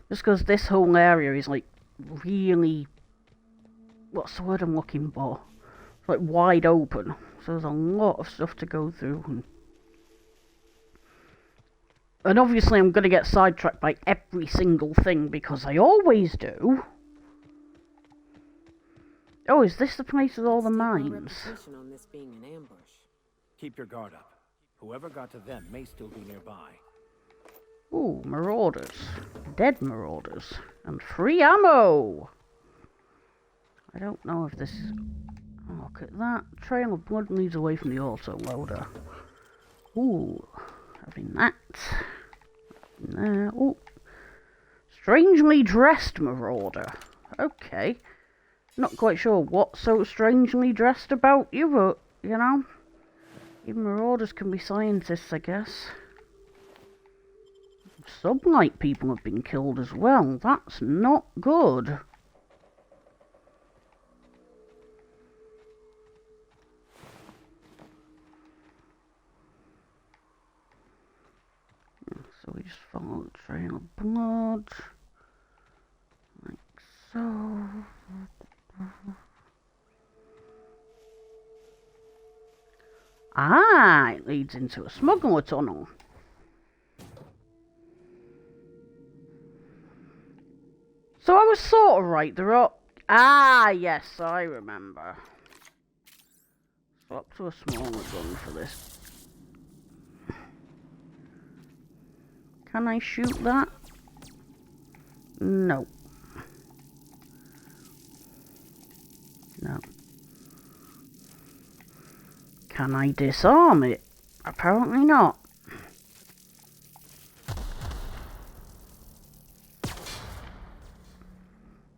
A: Just because this whole area is like really... what's the word I'm looking for? It's like wide open. So there's a lot of stuff to go through. And obviously I'm going to get sidetracked by every single thing because I always do. Oh, is this the place with all the mines?
G: On this being an ambush.
E: Keep your guard up. Whoever got to them may still be nearby.
A: Ooh, marauders. Dead marauders. And free ammo! I don't know if this... oh, look at that. Trail of blood leads away from the auto-loader. Ooh, having that. There. Ooh. Strangely dressed marauder. Okay. Not quite sure what's so strangely dressed about you, but, you know. Even marauders can be scientists, I guess. Sublight people have been killed as well. That's not good. So we just follow the trail of blood. Like so. Ah, it leads into a smuggler tunnel. So I was sort of right. There are... ah, yes, I remember. Swap to a smaller gun for this. Can I shoot that? No. No. Can I disarm it? Apparently not.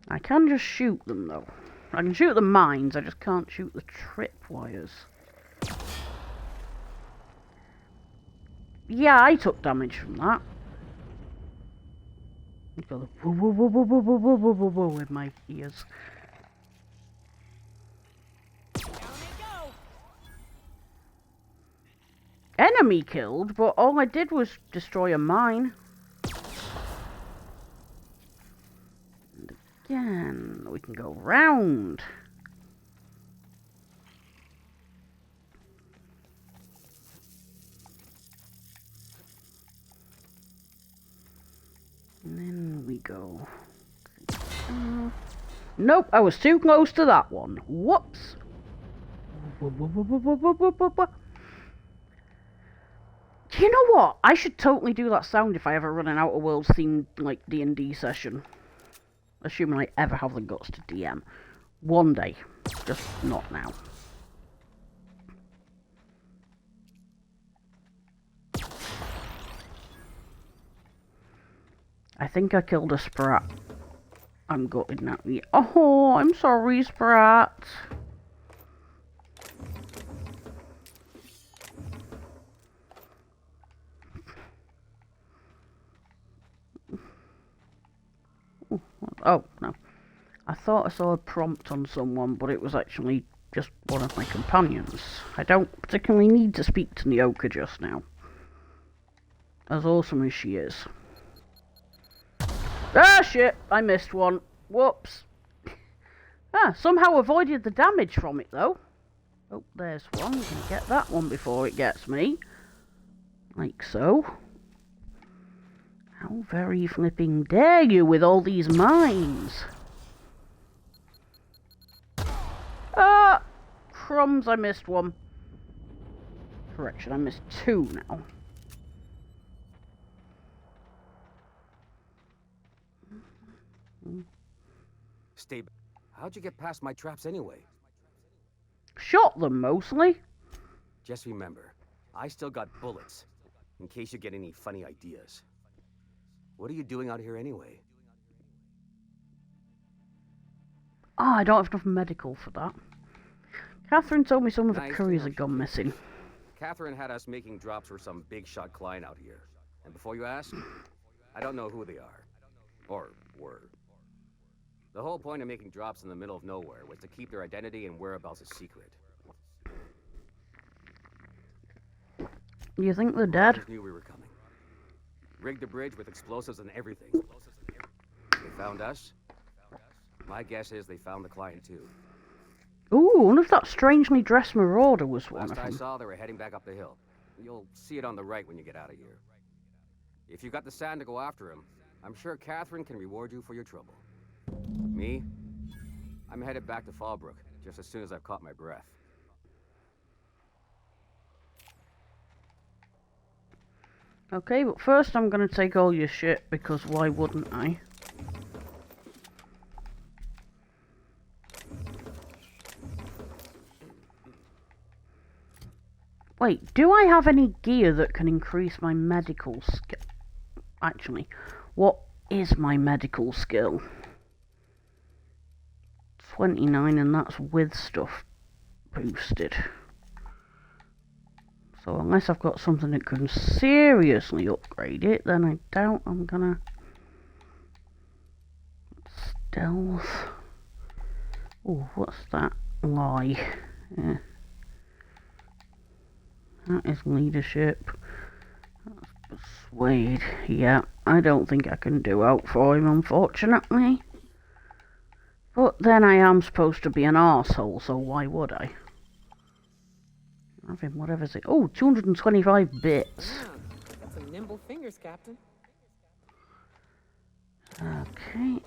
A: I can just shoot them though. I can shoot the mines, I just can't shoot the tripwires. Yeah, I took damage from that. I've got the woo woo woo woo woo woo woo woo woo woo with my ears. Enemy killed, but all I did was destroy a mine. And again, we can go round. And then we go. Nope, I was too close to that one. Whoops. Do you know what? I should totally do that sound if I ever run an Outer Worlds themed like D&D session. Assuming I ever have the guts to DM. One day. Just not now. I think I killed a sprat. I'm gutted now. Oh, I'm sorry, sprat. Oh, no. I thought I saw a prompt on someone, but it was actually just one of my companions. I don't particularly need to speak to Nyoka just now. As awesome as she is. Ah, shit! I missed one. Whoops. Somehow avoided the damage from it, though. Oh, there's one. We can get that one before it gets me. Like so. How very flipping dare you with all these mines? Ah! Crumbs, I missed one. Correction, I missed two now.
F: Stay back. How'd you get past my traps anyway?
A: Shot them, mostly.
F: Just remember, I still got bullets, in case you get any funny ideas. What are you doing out here anyway?
A: Oh, I don't have enough medical for that. Catherine told me some of the couriers had gone missing.
F: Catherine had us making drops for some big shot client out here. And before you ask, I don't know who they are. Or were. The whole point of making drops in the middle of nowhere was to keep their identity and whereabouts a secret.
A: You think they're dead?
F: Knew we were coming. Rigged the bridge with explosives and everything. They found us. My guess is they found the client too.
A: Ooh, one of that strangely dressed marauder was one
F: Last
A: of
F: I
A: them.
F: saw, they were heading back up the hill. You'll see it on the right when you get out of here. If you got the sand to go after him, I'm sure Catherine can reward you for your trouble. Me? I'm headed back to Fallbrook, just as soon as I've caught my breath.
A: Okay, but first I'm gonna take all your shit, because why wouldn't I? Wait, do I have any gear that can increase my medical skill? Actually, what is my medical skill? 29, and that's with stuff boosted. So unless I've got something that can seriously upgrade it, then I doubt I'm gonna... Stealth... Oh, what's that? Lie. Yeah. That is leadership. That's persuade. Yeah, I don't think I can do out for him, unfortunately. But then I am supposed to be an arsehole, so why would I? Have him, whatever's it. Oh, 225 bits.
G: Yeah, got some nimble fingers, Captain.
A: Okay.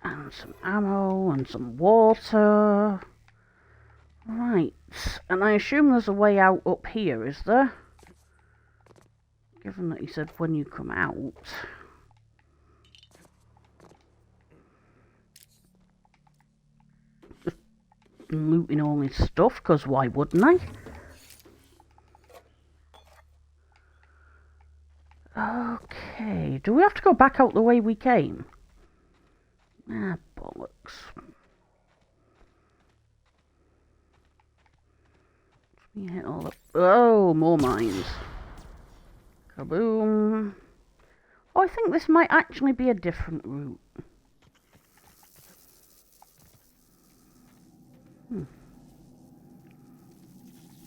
A: And some ammo and some water. Right. And I assume there's a way out up here, is there? Given that he said when you come out. Just looting all his stuff, because why wouldn't I? Okay, do we have to go back out the way we came? Ah, bollocks. We hit all the... Oh, more mines. Kaboom. Oh, I think this might actually be a different route.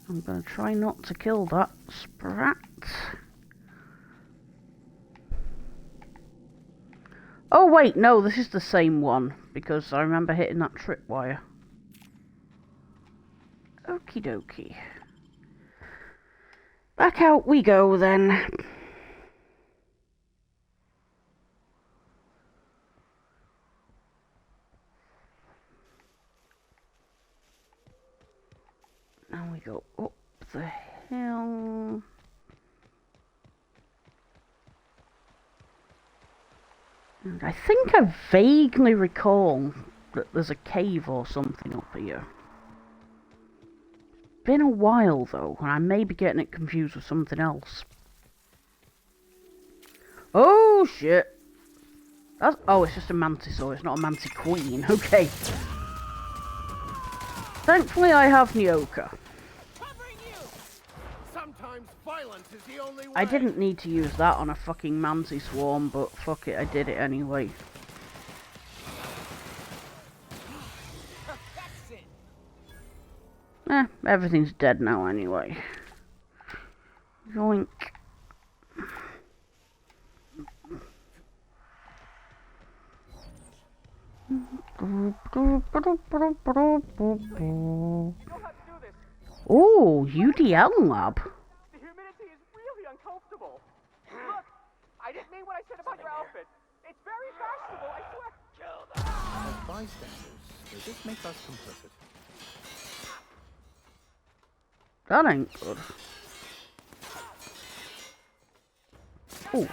A: I'm going to try not to kill that sprat. Oh wait, no, this is the same one, because I remember hitting that tripwire. Okie dokie. Back out we go then. Now we go up the hill. And I think I vaguely recall that there's a cave or something up here. Been a while though, and I may be getting it confused with something else. Oh shit! That's, oh, it's just a mantisaur, it's not a mantiqueen. Okay. Thankfully I have Nyoka.
E: Sometimes violence is the only way.
A: I didn't need to use that on a fucking mantis swarm, but fuck it, I did it anyway. Everything's dead now anyway. Yoink. Oh, UDL lab.
M: The humidity is really uncomfortable. Look, I didn't mean what I said about your outfit. It's very fashionable, I swear. Kill them.
H: As bystanders, they just make us complicit.
A: That ain't good. Oh.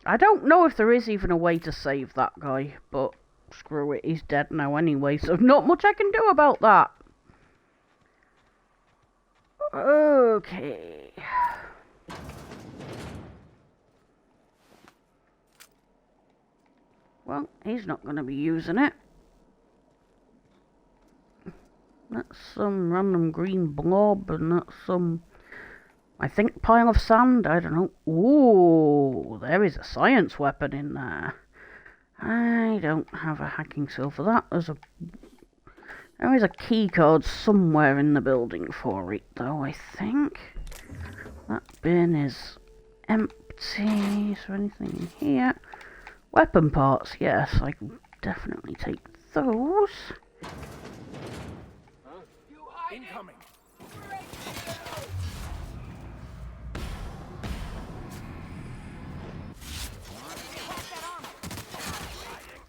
A: I don't know if there is even a way to save that guy, but screw it, he's dead now anyway, so not much I can do about that. Okay. Well, he's not going to be using it. That's some random green blob, and that's some, I think, pile of sand. I don't know. Ooh, there is a science weapon in there. I don't have a hacking skill for that. There is a key card somewhere in the building for it, though, I think. That bin is empty. Is there anything in here? Weapon parts, yes, I can definitely take those.
E: Incoming.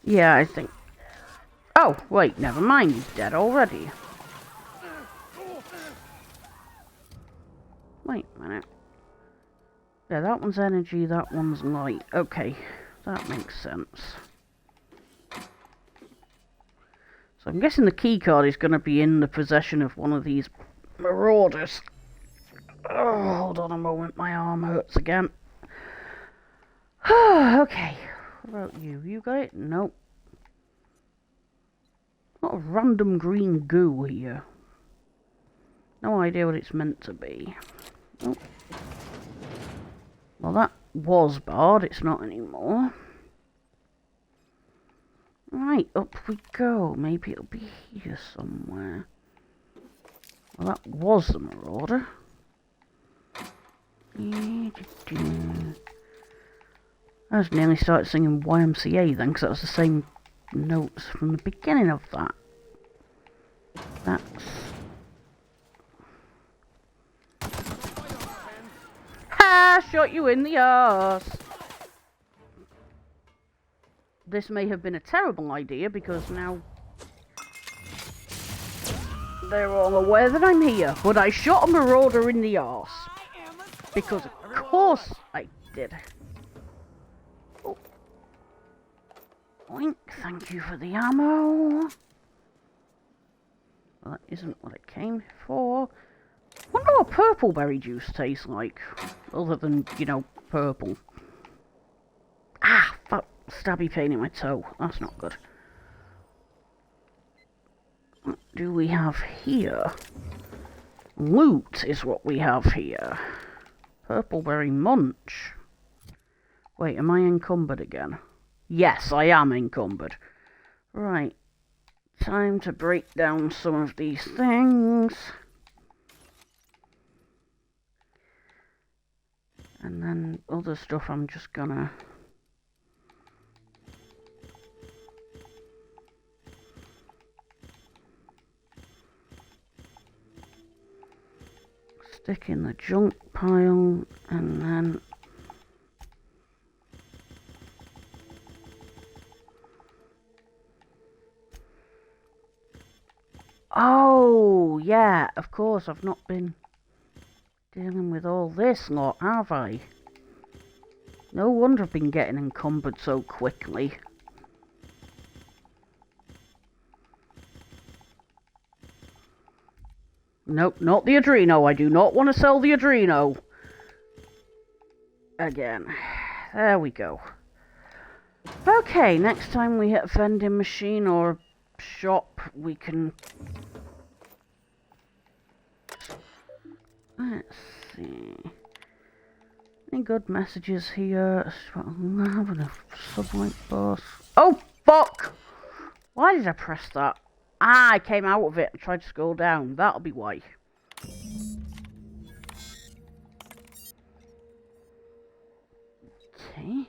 A: Yeah, I think... Oh, wait, never mind, he's dead already. Wait a minute. Yeah, that one's energy, that one's light. Okay, that makes sense. So I'm guessing the key card is going to be in the possession of one of these marauders. Oh, hold on a moment, my arm hurts again. Okay, what about you? You got it? Nope. A lot of random green goo here. No idea what it's meant to be. Nope. Well, that was barred, it's not anymore. Right, up we go. Maybe it'll be here somewhere. Well, that was the marauder. I just nearly started singing YMCA then, because that was the same notes from the beginning of that. That's... Ha! Shot you in the arse! This may have been a terrible idea, because now they're all aware that I'm here. But I shot a marauder in the arse. Because of course I did. Oh, Boink, thank you for the ammo. Well, that isn't what it came for. I wonder what purple berry juice tastes like, other than, you know, purple. Ah, fuck, stabby pain in my toe. That's not good. What do we have here? Loot is what we have here. Purpleberry munch. Wait, am I encumbered again? Yes, I am encumbered. Right. Time to break down some of these things. And then other stuff I'm just gonna... stick in the junk pile, and then... Oh, yeah, of course, I've not been dealing with all this lot, have I? No wonder I've been getting encumbered so quickly. Nope, not the Adreno. I do not want to sell the Adreno. Again. There we go. Okay, next time we hit a vending machine or a shop, we can... Let's see... Any good messages here? I'm having a sublight boss. Oh, fuck! Why did I press that? Ah, I came out of it and tried to scroll down. That'll be why. Okay.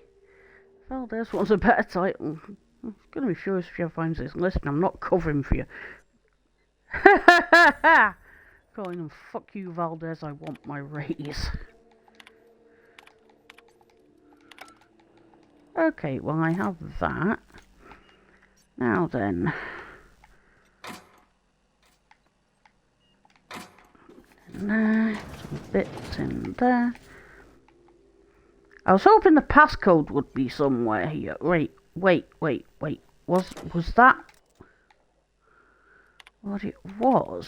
A: Valdez wants a better title. I'm gonna be sure if she finds this. Listen, I'm not covering for you. Calling them, fuck you, Valdez, I want my raise. Okay, well, I have that. Now then. In there, some bits in there. I was hoping the passcode would be somewhere here. Wait. Was that what it was?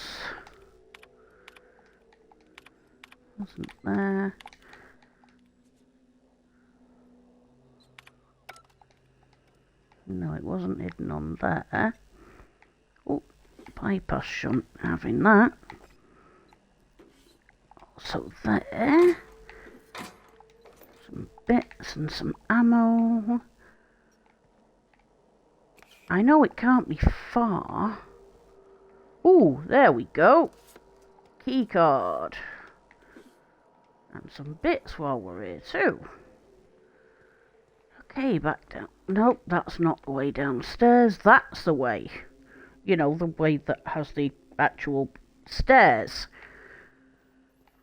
A: Wasn't there? No, it wasn't hidden on there. Oh, bypass shunt, having that. Also there. Some bits and some ammo. I know it can't be far. Ooh, there we go. Keycard. And some bits while we're here too. Okay, back down. Nope, that's not the way downstairs. That's the way. You know, the way that has the actual stairs.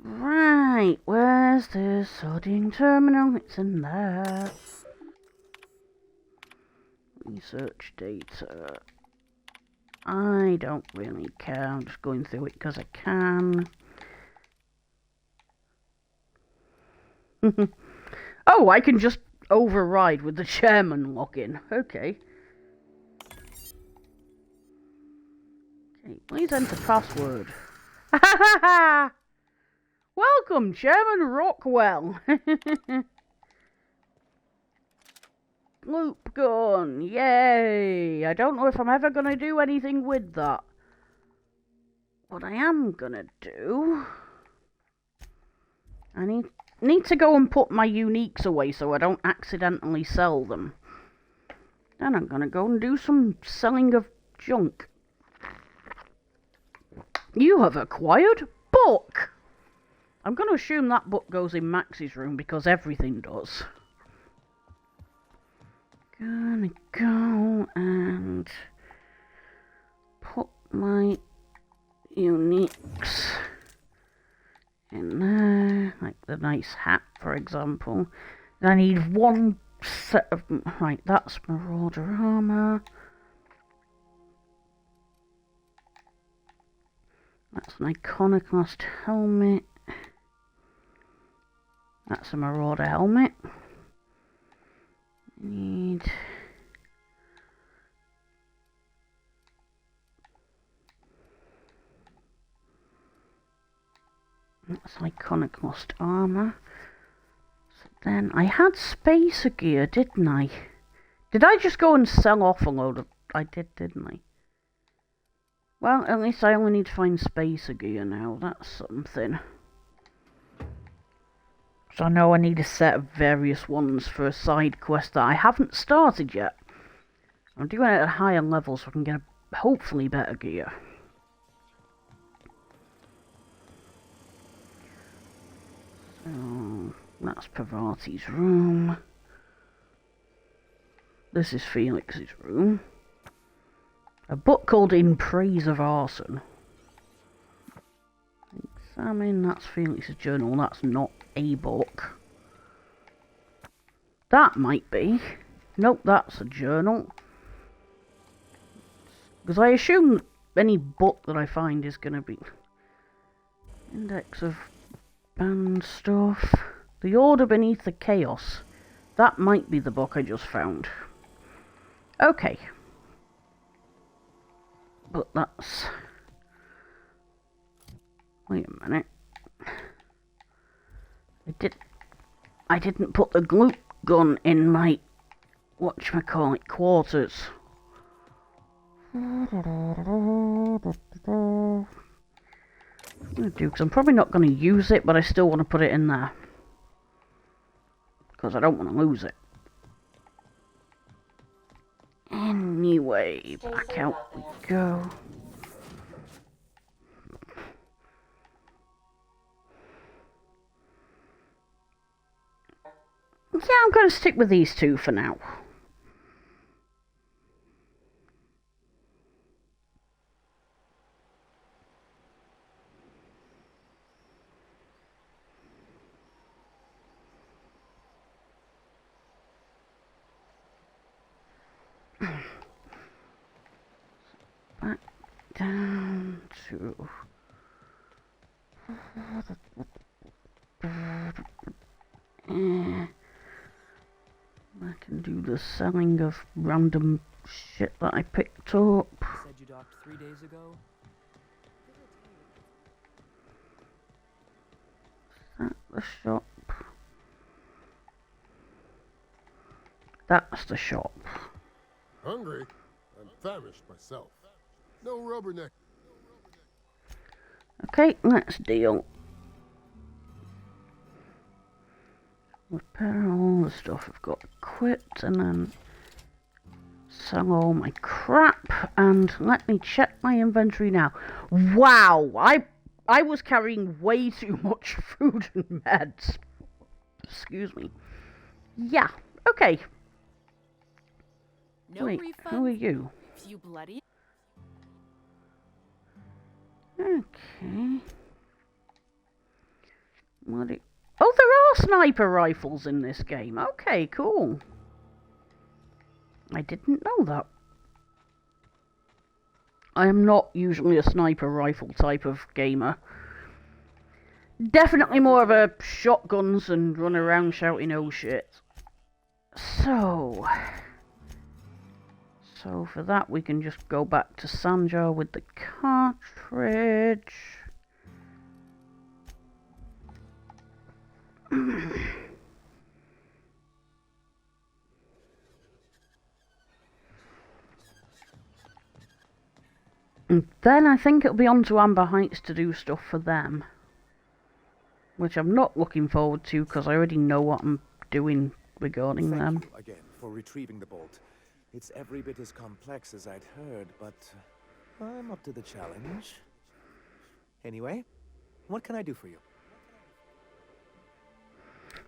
A: Right, where's the sorting terminal? It's in there. Research data. I don't really care. I'm just going through it because I can. Oh, I can just override with the chairman login. Okay. Okay, please enter password. Welcome, Chairman Rockwell. Loop gun, yay! I don't know if I'm ever going to do anything with that. What I am going to do... I need to go and put my uniques away so I don't accidentally sell them. Then I'm going to go and do some selling of junk. You have acquired book! I'm going to assume that book goes in Max's room because everything does. Gonna go and put my uniques in there, like the nice hat, for example. I need one set of... Right, that's Marauder armor. That's an Iconoclast helmet. That's a Marauder helmet. Need That's iconoclast armor. So then I had spacer gear, didn't I? Did I just go and sell off a load of... I did, didn't I? Well, at least I only need to find spacer gear now. That's something. So I know I need a set of various ones for a side quest that I haven't started yet. I'm doing it at higher levels so I can get hopefully better gear. So that's Pavati's room. This is Felix's room. A book called In Praise of Arson. Examine, that's Felix's journal, that's not a book. That might be. Nope, that's a journal. Because I assume any book that I find is going to be... Index of banned stuff. The Order Beneath the Chaos. That might be the book I just found. Okay. But that's... Wait a minute. I didn't put the glue gun in my... whatchamacallit, quarters. I'm going to do, because I'm probably not going to use it, but I still want to put it in there. Because I don't want to lose it. Anyway, back out we go. Yeah, I'm going to stick with these two for now. Back down to... I can do the selling of random shit that I picked up.
C: You said you docked 3 days ago?
A: Is that the shop? That's the shop.
U: Hungry? I'm famished myself. No rubberneck.
A: Okay, let's deal. Repair all the stuff I've got equipped and then sell all my crap, and let me check my inventory now. Wow, I was carrying way too much food and meds. Excuse me. Yeah, okay.
D: No
A: Wait,
D: refunds.
A: who are you?
D: You bloody.
A: Okay. What oh, there are sniper rifles in this game. Okay, cool. I didn't know that. I am not usually a sniper rifle type of gamer. Definitely more of a shotguns and run around shouting oh shit. So for that we can just go back to Sanjar with the cartridge. And then I think it'll be on to Amber Heights to do stuff for them. Which I'm not looking forward to because I already know what I'm doing regarding them.
H: Thank you again for retrieving the bolt. It's every bit as complex as I'd heard, but I'm up to the challenge. Anyway, what can I do for you?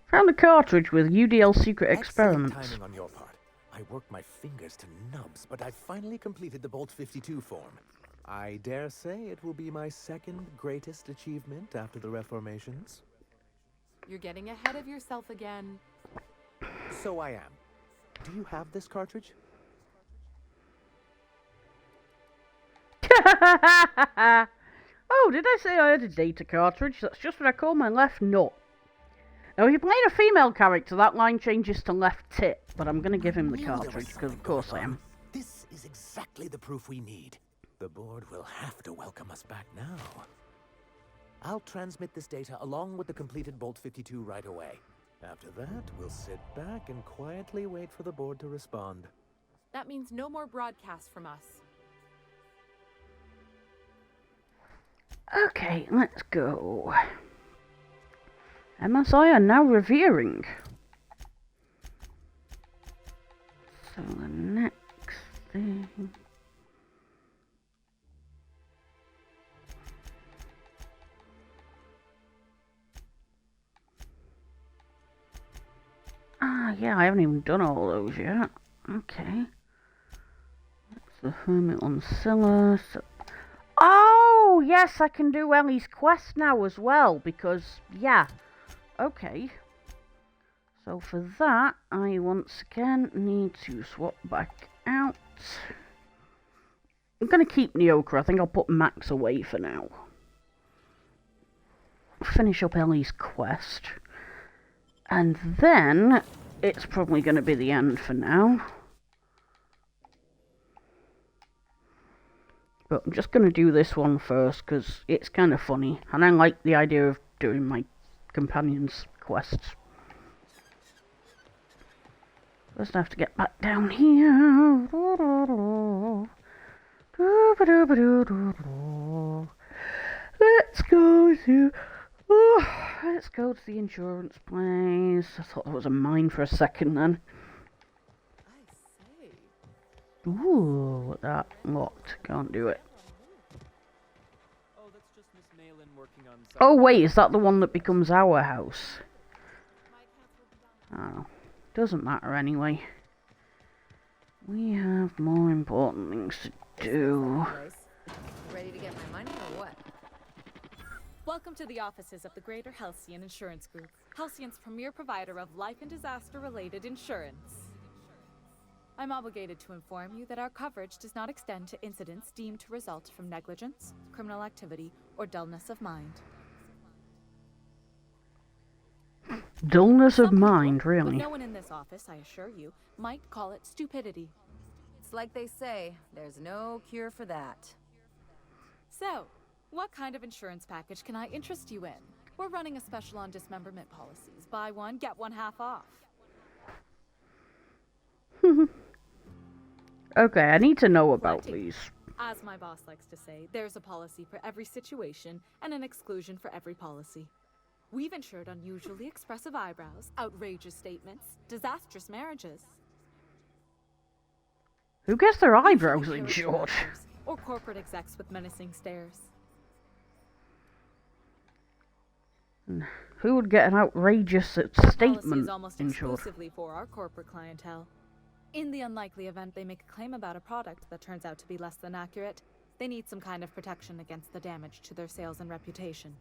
A: Found a cartridge with UDL secret experiments.
H: Excellent timing on your part. I worked my fingers to nubs, but I finally completed the Bolt 52 form. I dare say it will be my second greatest achievement after the Reformations.
D: You're getting ahead of yourself again.
H: So I am. Do you have this cartridge?
A: Oh, did I say I had a data cartridge? That's just what I call my left nut. Now, if you're playing a female character, that line changes to left tit, but I'm going to give him the cartridge, because of course I am.
H: This is exactly the proof we need. The board will have to welcome us back now. I'll transmit this data along with the completed Bolt 52 right away. After that, we'll sit back and quietly wait for the board to respond.
D: That means no more broadcasts from us.
A: Okay, let's go. MSI are now revering. So the next thing... Ah, yeah, I haven't even done all those yet. Okay. That's the Hermit on Scylla. So... Oh, yes, I can do Ellie's quest now as well, because, yeah. Okay. So for that, I once again need to swap back out. I'm going to keep Nyoka. I think I'll put Max away for now. Finish up Ellie's quest. And then, it's probably going to be the end for now. But I'm just going to do this one first, because it's kind of funny. And I like the idea of doing my companions' quests. First I have to get back down here. Let's go to... let's go to the insurance place. I thought that was a mine for a second then. Ooh, that locked. Can't do it. Oh wait, is that the one that becomes our house? Oh, doesn't matter anyway. We have more important things to do.
O: Ready to get my money or what?
V: Welcome to the offices of the Greater Halcyon Insurance Group, Halcyon's premier provider of life and disaster-related insurance. I'm obligated to inform you that our coverage does not extend to incidents deemed to result from negligence, criminal activity, or dullness of mind.
A: Dullness of mind, really?
V: But no one in this office, I assure you, might call it stupidity.
O: It's like they say, there's no cure for that.
V: So, what kind of insurance package can I interest you in? We're running a special on dismemberment policies. Buy one, get one half off.
A: Okay, I need to know about these.
V: As my boss likes to say, there's a policy for every situation and an exclusion for every policy. We've insured unusually expressive eyebrows, outrageous statements, disastrous marriages.
A: Who gets their eyebrows insured?
V: Or corporate execs with menacing stares.
A: Who would get an outrageous statement
V: Policy is almost
A: insured?
V: exclusively for our corporate clientele. In the unlikely event they make a claim about a product that turns out to be less than accurate, they need some kind of protection against the damage to their sales and reputation.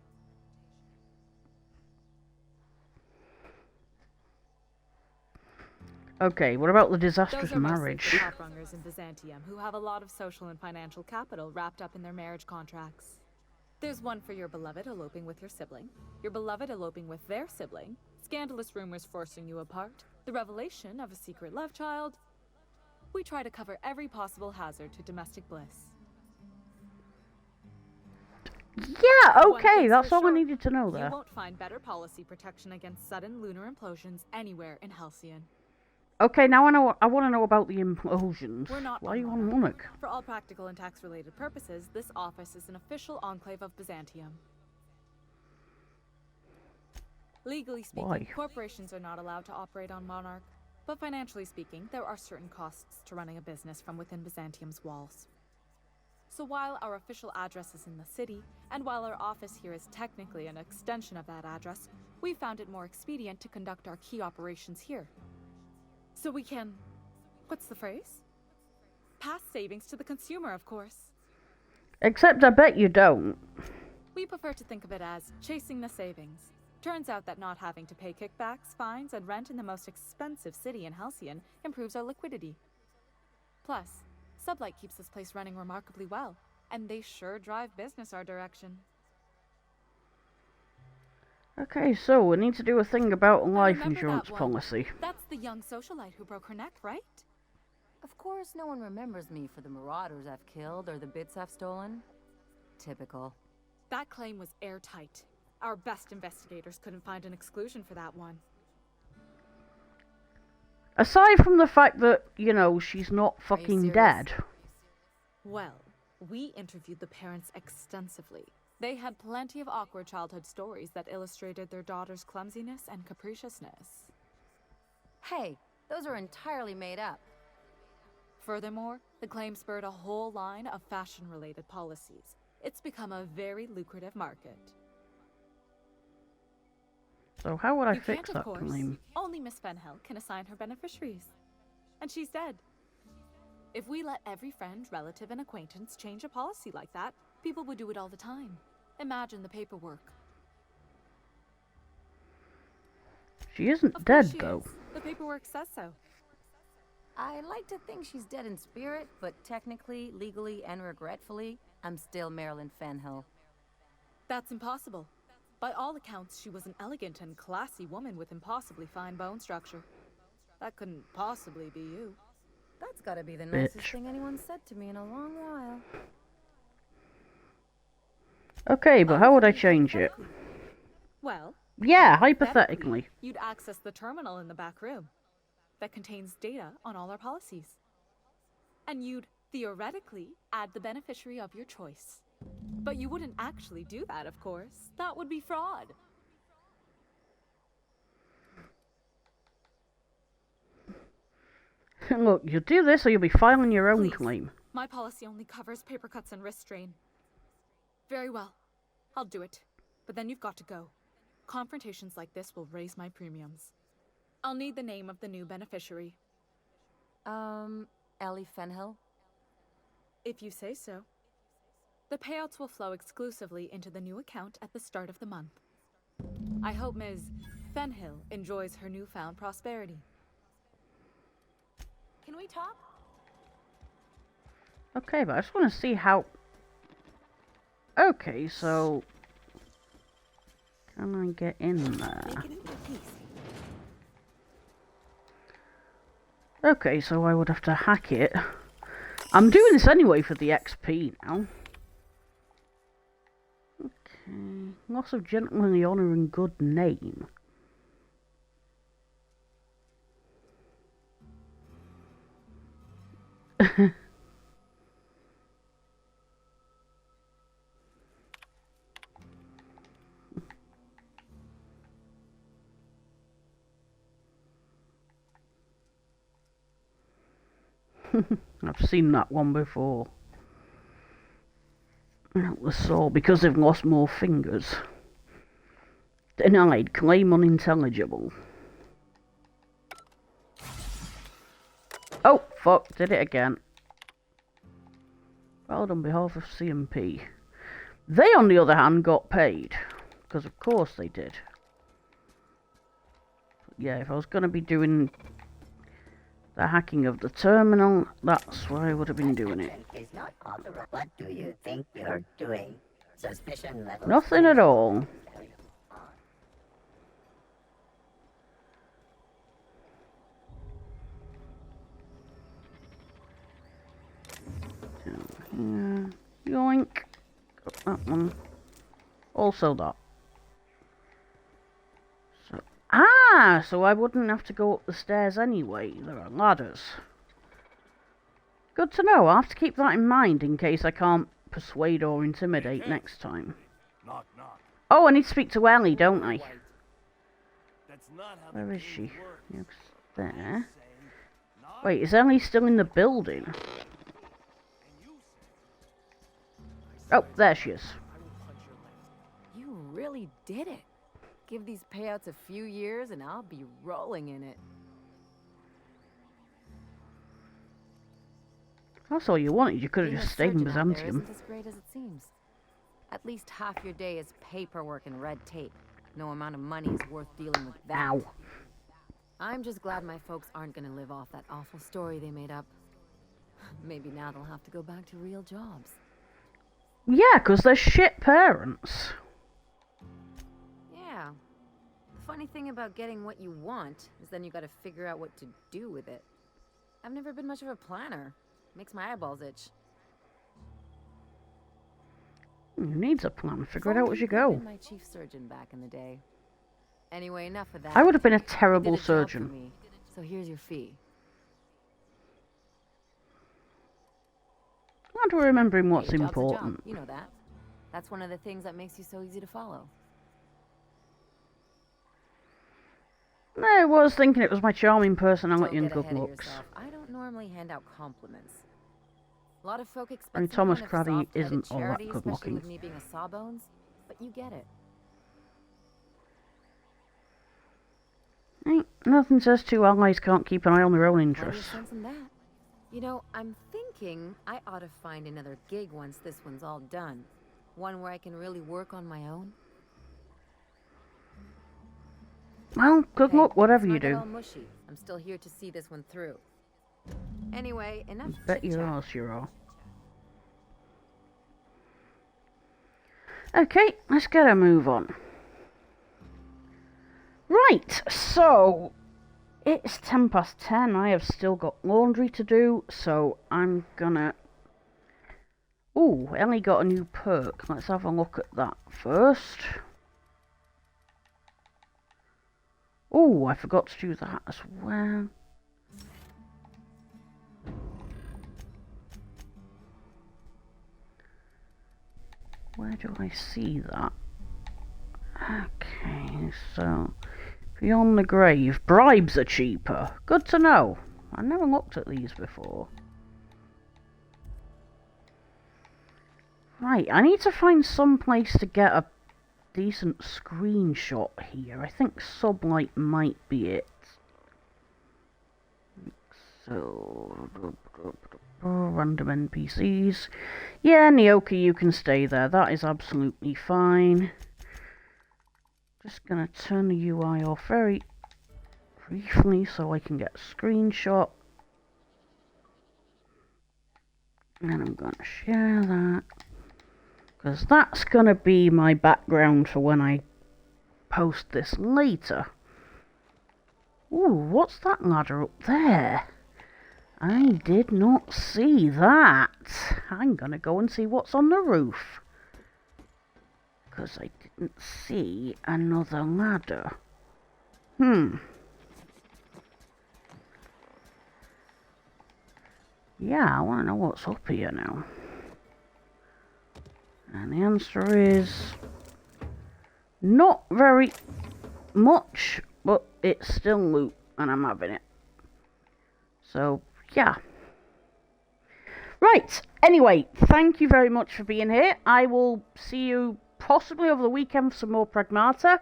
A: Okay, what about the disastrous
V: Those are mostly
A: marriage?
V: for top-rungers in Byzantium who have a lot of social and financial capital wrapped up in their marriage contracts. There's one for your beloved eloping with your sibling, your beloved eloping with their sibling, scandalous rumors forcing you apart, the revelation of a secret love child. We try to cover every possible hazard to domestic bliss.
A: Yeah, okay, that's all I needed to know
V: You
A: there.
V: won't find better policy protection against sudden lunar implosions anywhere in Halcyon.
A: Okay, now I want to know about the implosions.
V: We're not
A: Why are you on Monarch?
V: For all practical and tax-related purposes, this office is an official enclave of Byzantium. Legally speaking,
A: Why?
V: corporations are not allowed to operate on Monarch, but financially speaking, there are certain costs to running a business from within Byzantium's walls. So while our official address is in the city, and while our office here is technically an extension of that address, we found it more expedient to conduct our key operations here. So we can... what's the phrase? Pass savings to the consumer, of course.
A: Except I bet you don't.
V: We prefer to think of it as chasing the savings. Turns out that not having to pay kickbacks, fines, and rent in the most expensive city in Halcyon improves our liquidity. Plus, Sublight keeps this place running remarkably well, and they sure drive business our direction.
A: Okay, so we need to do a thing about life
V: remember
A: insurance
V: that one.
A: policy.
V: That's the young socialite who broke her neck, right?
O: Of course, no one remembers me for the marauders I've killed or the bits I've stolen. Typical.
V: That claim was airtight. Our best investigators couldn't find an exclusion for that one.
A: Aside from the fact that, you know, she's not fucking dead.
V: Well, we interviewed the parents extensively. They had plenty of awkward childhood stories that illustrated their daughter's clumsiness and capriciousness.
O: Hey, those are entirely made up.
V: Furthermore, the claim spurred a whole line of fashion-related policies. It's become a very lucrative market.
A: So how would I
V: You
A: fix
V: can't,
A: that
V: of course.
A: claim?
V: Only Miss Fenhill can assign her beneficiaries. And she's dead. If we let every friend, relative, and acquaintance change a policy like that, people would do it all the time. Imagine the paperwork.
A: She isn't
V: Of
A: dead,
V: course she
A: though.
V: is. The paperwork says so.
O: I like to think she's dead in spirit, but technically, legally, and regretfully, I'm still Marilyn Fenhill.
V: That's impossible. By all accounts, she was an elegant and classy woman with impossibly fine bone structure. That couldn't possibly be you.
O: That's gotta be the
A: Bitch.
O: nicest thing anyone's said to me in a long while.
A: Okay, but how would I change it?
V: Well,
A: Yeah, hypothetically.
V: you'd access the terminal in the back room that contains data on all our policies. And you'd theoretically add the beneficiary of your choice. But you wouldn't actually do that, of course. That would be fraud.
A: Look, you'll do this or you'll be filing your own
V: Please.
A: claim.
V: My policy only covers paper cuts and wrist strain. Very well. I'll do it. But then you've got to go. Confrontations like this will raise my premiums. I'll need the name of the new beneficiary.
O: Ellie Fenhill?
V: If you say so. The payouts will flow exclusively into the new account at the start of the month. I hope Ms. Fenhill enjoys her newfound prosperity.
O: Can we talk?
A: Okay, but I just want to see how... Okay, so... Can I get in there? Okay, so I would have to hack it. I'm doing this anyway for the XP now. Okay, loss of gentlemanly honour and good name. I've seen that one before. Atlas Saw, because they've lost more fingers. Denied, claim unintelligible. Oh, fuck, did it again. Filed on behalf of CMP. They, on the other hand, got paid. Because of course they did. Yeah, if I was going to be doing the hacking of the terminal, that's where I would have been doing it.
N: Is not on the road. What do you think you're doing? Suspicion level.
A: Nothing at all. Yoink. Got that one. Also that. So I wouldn't have to go up the stairs anyway. There are ladders. Good to know. I'll have to keep that in mind in case I can't persuade or intimidate next time.
B: Knock, knock.
A: Oh, I need to speak to Ellie, don't I?
B: That's not how
A: Where is she? Yes, there. Wait, is Ellie still in the building? Oh, there she is.
O: You really did it. Give these payouts a few years and I'll be rolling in it.
A: That's all you wanted. You could have
O: Being
A: just
O: a
A: stayed in
O: surgeon out there
A: Byzantium.
O: isn't as great as it seems. At least half your day is paperwork and red tape. No amount of money is worth dealing with that.
A: Ow.
O: I'm just glad my folks aren't gonna live off that awful story they made up. Maybe now they'll have to go back to real jobs.
A: Yeah, 'cause they're shit parents.
O: Yeah. The funny thing about getting what you want is then you gotta figure out what to do with it. I've never been much of a planner. Makes my eyeballs itch.
A: Who needs a plan? Figure
O: If
A: it out
O: only
A: as you
O: you could have
A: go.
O: been my chief surgeon back in the day. Anyway, enough of that.
A: I would have been a
O: You did
A: terrible
O: job for
A: surgeon.
O: me, so here's your fee.
A: Glad we're remembering what's
O: Hey, a job's a job.
A: important.
O: You know that. That's one of the things that makes you so easy to follow.
A: I was thinking it was my charming personality
O: Don't
A: and
O: get
A: good
O: ahead of
A: looks.
O: yourself. I don't normally hand out compliments. A lot of folk expect
A: I mean,
O: some
A: Thomas
O: kind of
A: Cranny
O: soft-headed
A: isn't all that
O: charity,
A: good
O: especially
A: looking.
O: with me being a sawbones, but you get it.
A: Ain't nothing says two allies can't keep an eye on their own
O: Plenty of
A: interests.
O: sense in that. You know, I'm thinking I ought to find another gig once this one's all done. One where I can really work on my own.
A: Well, good luck, whatever
O: let's
A: you
O: not get
A: do.
O: all mushy. I'm still here to see this one through. Anyway, enough
A: Bet your
O: chit-chat.
A: ass you are. Okay, let's get a move on. Right, so it's 10 past 10. I have still got laundry to do, so I'm gonna... Ooh, Ellie got a new perk. Let's have a look at that first. Ooh, I forgot to do that as well. Where do I see that? Okay, so beyond the grave, bribes are cheaper. Good to know. I never looked at these before. Right, I need to find some place to get a decent screenshot here. I think Sublight might be it. So, random NPCs. Yeah, Nyoka, you can stay there. That is absolutely fine. Just gonna turn the UI off very briefly so I can get a screenshot. And I'm gonna share that. Because that's gonna be my background for when I post this later. Ooh, what's that ladder up there? I did not see that. I'm gonna go and see what's on the roof. Because I didn't see another ladder. Yeah, I want to know what's up here now. And the answer is... not very much, but it's still loot, and I'm having it. So, yeah. Right, anyway, thank you very much for being here. I will see you possibly over the weekend for some more Pragmata.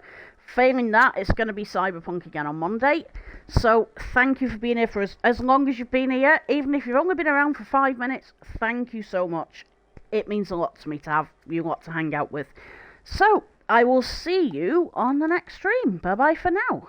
A: Failing that, it's going to be Cyberpunk again on Monday. So, thank you for being here for as long as you've been here. Even if you've only been around for 5 minutes, thank you so much. It means a lot to me to have you lot to hang out with. So, I will see you on the next stream. Bye-bye for now.